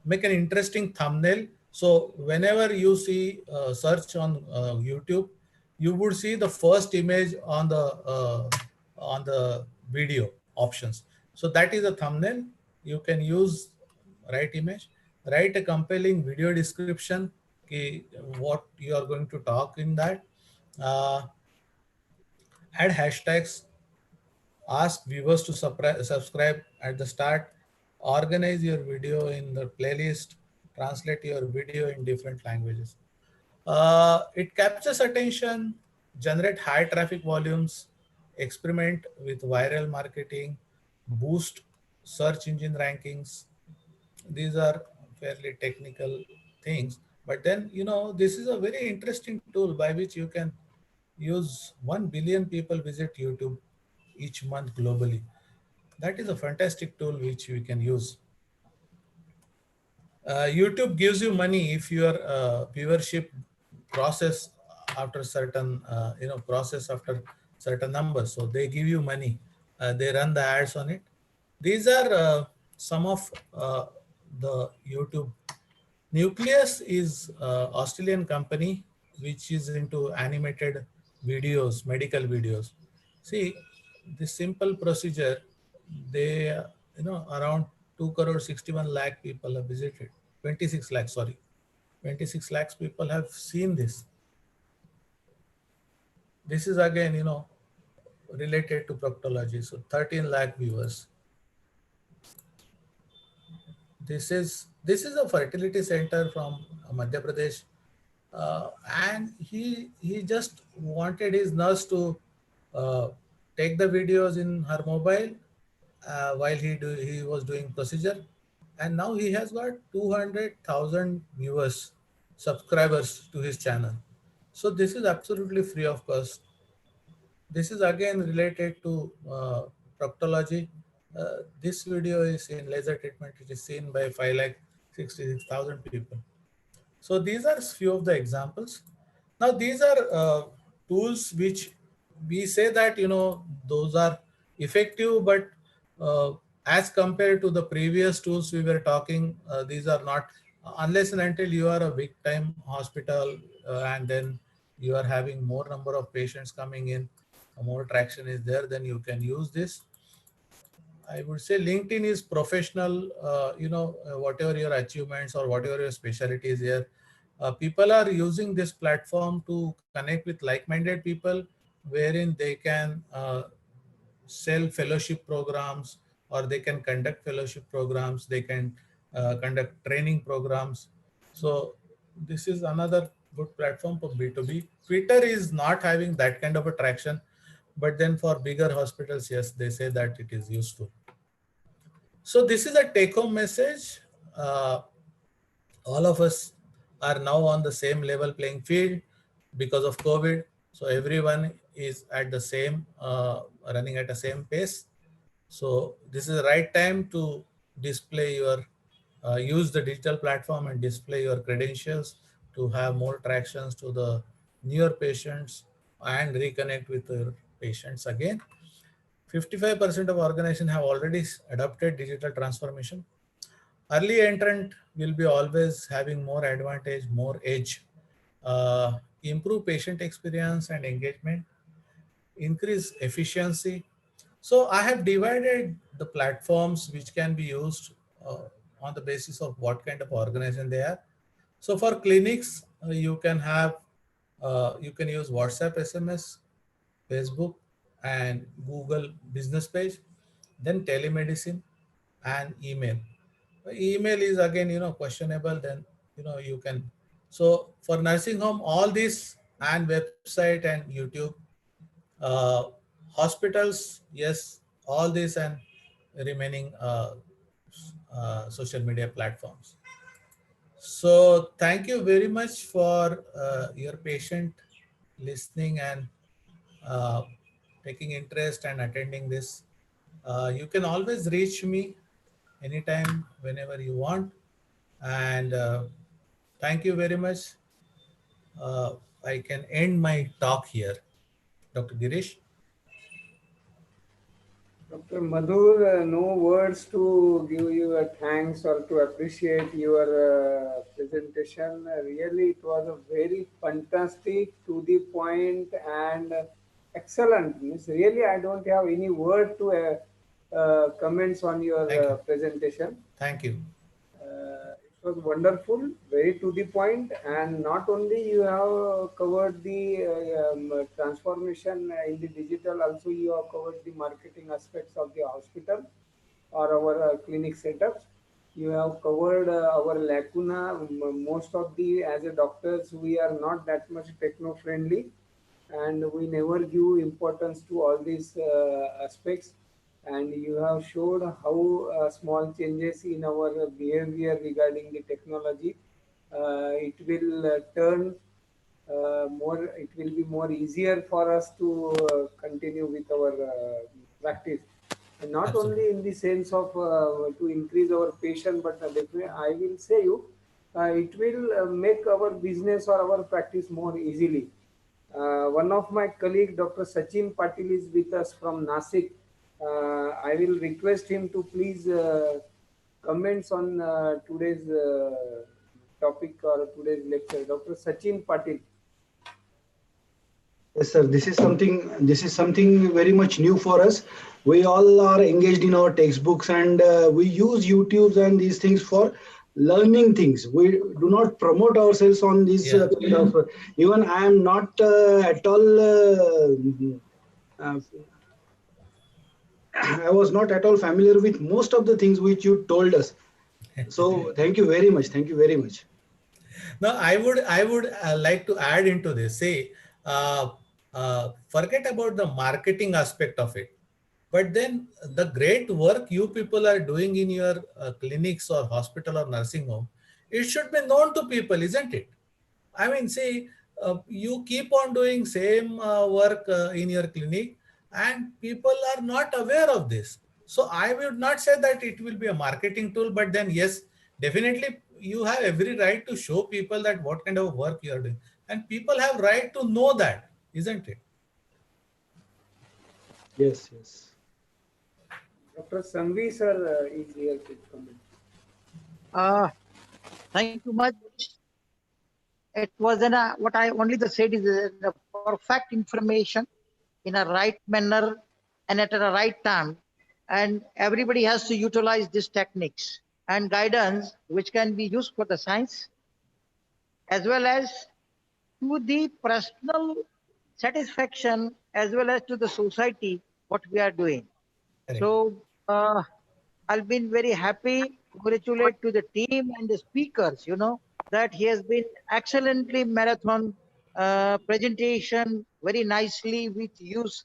make an interesting thumbnail. So whenever you see search on YouTube, you would see the first image on the video options. So that is a thumbnail. You can use right image, write a compelling video description, what you are going to talk in that. Uh, Add hashtags, ask viewers to subscribe at the start, organize your video in the playlist, translate your video in different languages. It captures attention, generate high traffic volumes, experiment with viral marketing, boost search engine rankings. These are fairly technical things, but then, this is a very interesting tool by which you can use 1 billion people visit YouTube each month globally. That is a fantastic tool which we can use. YouTube gives you money if your viewership process after certain process after certain numbers. So they give you money. They run the ads on it. These are some of the YouTube. Nucleus is Australian company which is into animated videos, medical videos. See, this simple procedure, they around 2 crore 61 lakh people have visited. 26 lakhs, sorry. 26 lakhs people have seen this. This is again, related to proctology. So 13 lakh viewers. This is a fertility center from Madhya Pradesh, and he just wanted his nurse to uh, take the videos in her mobile while he was doing procedure, and now he has got 200,000 viewers, subscribers to his channel. So this is absolutely free of cost. This is again related to proctology. This video is in laser treatment, which is seen by 5,66,000 people. So these are few of the examples. Now these are tools which we say that those are effective, but as compared to the previous tools we were talking, these are not, unless and until you are a big time hospital and then you are having more number of patients coming in, more traction is there, then you can use this. I would say LinkedIn is professional, whatever your achievements or whatever your specialty is here. People are using this platform to connect with like-minded people, wherein they can sell fellowship programs, or they can conduct fellowship programs, they can conduct training programs. So this is another good platform for B2B. Twitter is not having that kind of a traction, but then for bigger hospitals, yes, they say that it is useful. So this is a take-home message. All of us are now on the same level playing field because of COVID. So everyone is at the same, running at the same pace. So this is the right time to display your, use the digital platform and display your credentials to have more tractions to the newer patients and reconnect with your patients again. 55% of organizations have already adopted digital transformation. Early entrant will be always having more advantage, more edge, improve patient experience and engagement, increase efficiency. So I have divided the platforms which can be used on the basis of what kind of organization they are. So for clinics, you can have, you can use WhatsApp, SMS, Facebook, and Google business page, then telemedicine and email. Email is again, questionable, then, you can. So for nursing home, all this and website and YouTube, uh, hospitals, yes, all this and remaining social media platforms. So thank you very much for your patient listening and uh, taking interest and attending this. You can always reach me anytime, whenever you want. And thank you very much. I can end my talk here. Dr. Girish. Dr. Madhur, no words to give you a thanks or to appreciate your presentation. Really, it was a very fantastic, to the point, and excellent. Means really, I don't have any word to comments on your Thank you. presentation. Thank you. It was wonderful, very to the point, and not only you have covered the transformation in the digital, also you have covered the marketing aspects of the hospital or our clinic setups. You have covered our lacuna. Most of the, as a doctors, we are not that much techno friendly, and we never give importance to all these aspects. And you have showed how small changes in our behavior regarding the technology, it will turn more, it will be more easier for us to continue with our practice. And not Absolutely. only in the sense of to increase our patient, but definitely I will say you, it will make our business or our practice more easily. One of my colleague, Dr. Sachin Patil, is with us from Nasik. I will request him to please comments on today's topic or today's lecture. Dr. Sachin Patil. Yes, sir. This is something very much new for us. We all are engaged in our textbooks, and we use YouTube's and these things for learning things. We do not promote ourselves on this Yeah. kind of. Even I am not at all. Uh, I was not at all familiar with most of the things which you told us. So thank you very much. Thank you very much. No, I would like to add into this. Say, forget about the marketing aspect of it, but then the great work you people are doing in your clinics or hospital or nursing home, it should be known to people, isn't it? I mean, see, you keep on doing same work in your clinic, and people are not aware of this. So I would not say that it will be a marketing tool, but then yes, definitely you have every right to show people that what kind of work you are doing, and people have right to know that, isn't it? Yes, yes. Dr. Sangvi sir is here to comment. Thank you much. It was what I only the said is the perfect information in a right manner and at a right time. And everybody has to utilize these techniques and guidance, which can be used for the science as well as to the personal satisfaction as well as to the society what we are doing. Correct. So I've been very happy, congratulate to the team and the speakers, that he has been excellently marathon presentation, very nicely with use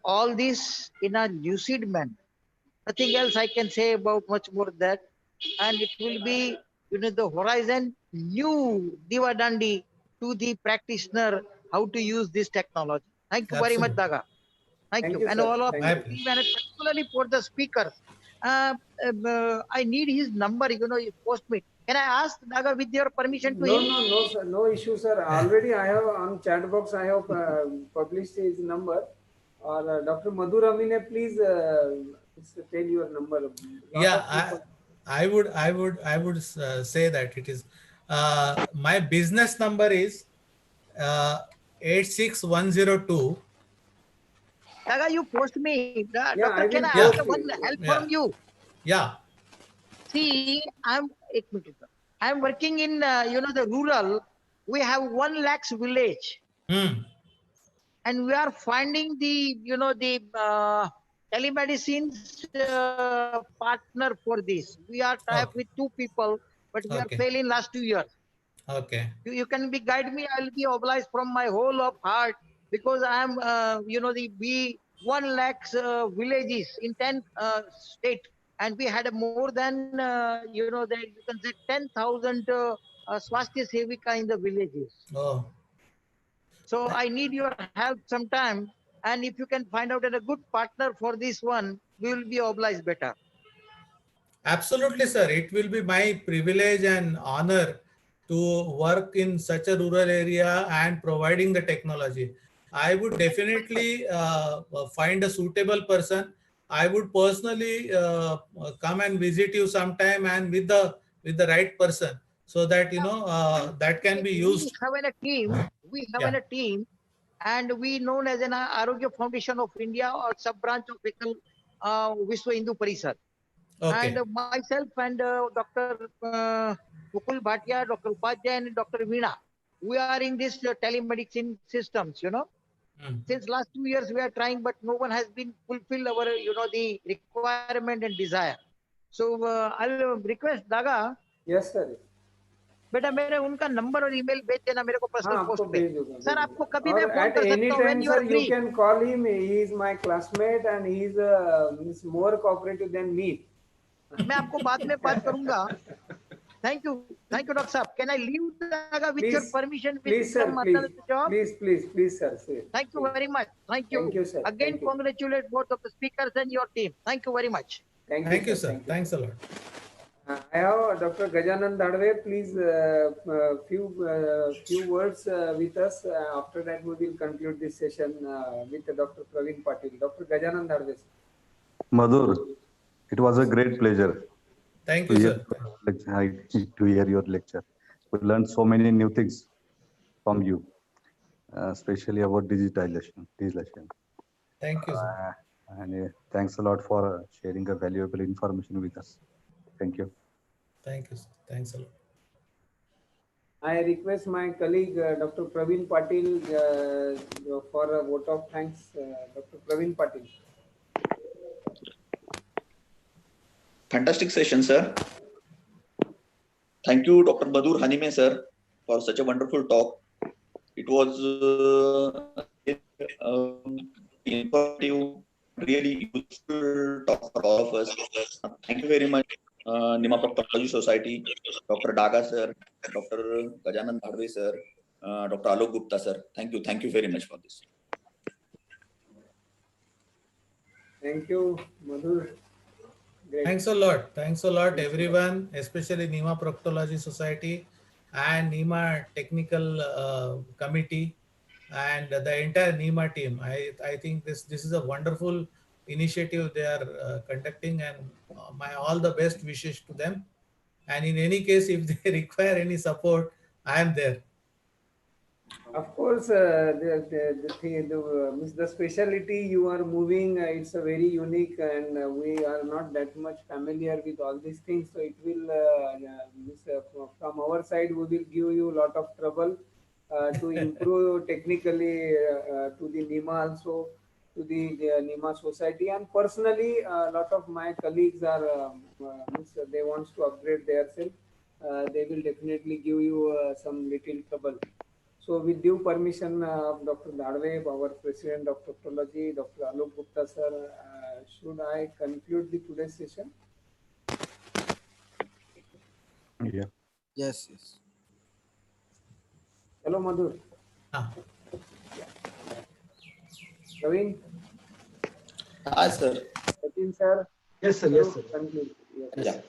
all this in a lucid manner. Nothing else I can say about much more that. And it will be, the horizon new Diva Dandi to the practitioner how to use this technology. Thank you very much, Absolutely. Daga. Thank Thank you. you, And sir. all of Thank My the you. pleasure. team and particularly for the speakers. I need his number, you post me. Can I ask Daga with your permission to No, him? no, no, sir. No issue, sir. Already I have on chat box, I have published his number. Or Dr. Madhu Ramine, please tell your number. Lot Yeah, of people. I would say that it is my business number is 86102. Daga, you post me. Yeah, Doctor, I can will I Yeah, ask post one you. help yeah, from you? yeah. See, ek minute, sir. I'm working in, the rural. We have 1 lakhs village. Hmm. And we are finding the telemedicine partner for this. We are tied Okay, with 2 people, but we are okay, failing last 2 years. okay. You can be guide me. I will be obliged from my whole of heart because I am, we 1 lakhs villages in 10 state, and we had more than you can say 10,000 swasthya sevika in the villages. Oh, So I need your help sometime. And if you can find out a good partner for this one, we will be obliged better. absolutely, sir. It will be my privilege and honor to work in such a rural area and providing the technology. I would definitely find a suitable person. I would personally come and visit you sometime and with the right person, so that that can be We used. have a team. We have Yeah. a team, and we known as an Arogya Foundation of India or sub branch of Ekal Vishwa Hindu Parisad. And Okay. myself and Dr. Mukul Bhatia, Dr. Upadhyay, and Dr. Veena, we are in this telemedicine systems. Hmm. Since last 2 years we are trying, but no one has been fulfill our the requirement and desire. So I'll request Daga, Yes, sir. बेटा मेरे उनका number और email भेज देना मेरे को हाँ personal आपको पोस्ट पे. भेज दूंगा सर आपको कभी मैं और फोन at कर any सकता हूँ time when you sir are you free. can call him. He is my classmate and he is more cooperative than me. मैं आपको बाद में बात करूंगा. Thank you, Dr. Saab. Can I leave the Naga with your Please, permission? With please, sir, some please, other job? please, sir. Sir. Thank you very much. Thank you. Thank you, sir. Again, Thank you. congratulate both of the speakers and your team. Thank you very much. Thank you, sir. Thanks a lot. I have Dr. Gajanan Dhadve. Please, few words with us. After that, we will conclude this session with Dr. Praveen Patil. Dr. Gajanan Dhadve. Madhur, it was a great pleasure Thank to you, hear, sir. to hear your lecture. We learned so many new things from you, especially about digitalization. Thank you, sir. And thanks a lot for sharing a valuable information with us. Thank you. Thank you, sir. Thanks a lot. I request my colleague Dr. Praveen Patil for a vote of thanks. Dr. Praveen Patil. Fantastic session, sir. Thank you, Dr. Madhur Hanime, sir, for such a wonderful talk. It was informative, really useful talk for all of us. Thank you very much, Nima Proctology Society, Dr. Daga, sir, Dr. Gajanan Dhadve, sir, Dr. Alok Gupta, sir. Thank you very much for this. Thank you, Madhur. Great. Thanks a lot, everyone, especially Nima Proctology Society and Nima Technical Committee and the entire Nima team. I think this is a wonderful initiative they are conducting, and my all the best wishes to them. And in any case, if they require any support, I am there. Of course, the specialty you are moving, it's a very unique, and we are not that much familiar with all these things. So it will, from our side, we will give you a lot of trouble to improve technically to the NIMA also, to the NIMA society, and personally, a lot of my colleagues are they want to upgrade themselves. They will definitely give you some little trouble. So with due permission of Dr. Dhadve, our President of Proctology, Dr. Alok Gupta, sir, should I conclude the today's session? Yeah. Yes. Hello, Madhur. Praveen? Hi, sir. Sachin, sir? Yes, sir. Yes, sir. Conclude. Yes. Yeah.